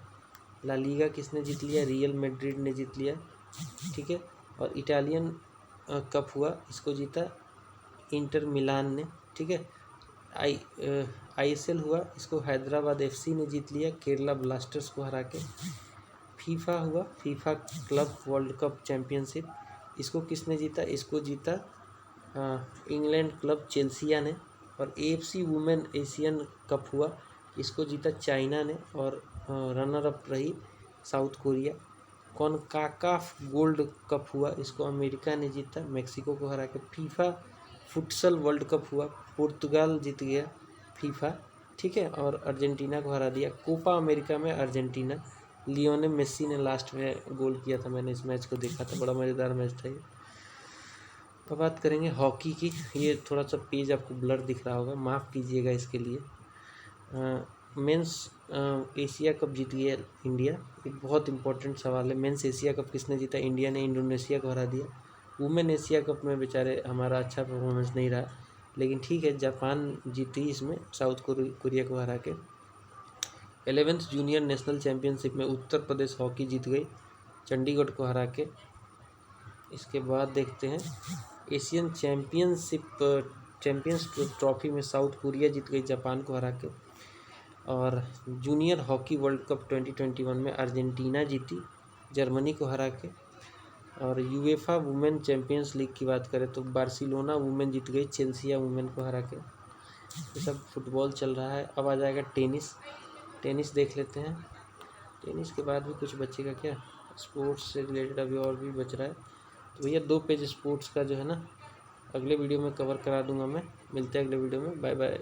ला लीगा किसने जीत लिया? रियल मैड्रिड ने जीत लिया, ठीक है। और इटालियन कप हुआ, इसको जीता इंटर मिलान ने, ठीक है। ISL हुआ, इसको हैदराबाद FC ने जीत लिया केरला ब्लास्टर्स को हरा के। फीफा हुआ, FIFA club world cup championship, इसको किसने जीता? इसको जीता इंग्लैंड क्लब चेल्सिया ने। और AFC वुमेन एशियन कप हुआ, इसको जीता चाइना ने और रनर अप रही साउथ कोरिया। कॉनकाकाफ गोल्ड कप हुआ, इसको अमेरिका ने जीता मेक्सिको को हरा के। फीफा फुटसल वर्ल्ड कप हुआ, पुर्तगाल जीत गया फीफा, ठीक है, और अर्जेंटीना को हरा दिया। कोपा अमेरिका में अर्जेंटीना, लियोने मेसी ने लास्ट में गोल किया था, मैंने इस मैच को देखा था, बड़ा मज़ेदार मैच था ये। तो बात करेंगे हॉकी की। ये थोड़ा सा पेज आपको ब्लर दिख रहा होगा, माफ़ कीजिएगा इसके लिए। मेंस एशिया कप जीत गया इंडिया, एक बहुत इंपॉर्टेंट सवाल है। मेंस एशिया कप किसने जीता? इंडिया ने इंडोनेशिया को हरा दिया। वुमेन एशिया कप में बेचारे हमारा अच्छा परफॉर्मेंस नहीं रहा, लेकिन ठीक है, जापान जीती इसमें साउथ कोरिया को हरा के। 11th जूनियर नेशनल चैम्पियनशिप में उत्तर प्रदेश हॉकी जीत गई चंडीगढ़ को हरा के। इसके बाद देखते हैं एशियन चैम्पियंस ट्रॉफी में साउथ कोरिया जीत गई जापान को हरा के। और जूनियर हॉकी वर्ल्ड कप 2021 में अर्जेंटीना जीती जर्मनी को हरा के। और यूएफा वुमेन चैम्पियंस लीग की बात करें तो बार्सिलोना वुमेन जीत गई चेल्सिया वुमेन को हरा के। ये सब फुटबॉल चल रहा है। अब आ जाएगा टेनिस देख लेते हैं। टेनिस के बाद भी कुछ बचेगा क्या? स्पोर्ट्स से रिलेटेड अभी और भी बच रहा है, तो भैया 2 पेज स्पोर्ट्स का जो है ना अगले वीडियो में कवर करा दूंगा मैं। मिलते हैं अगले वीडियो में, बाय बाय।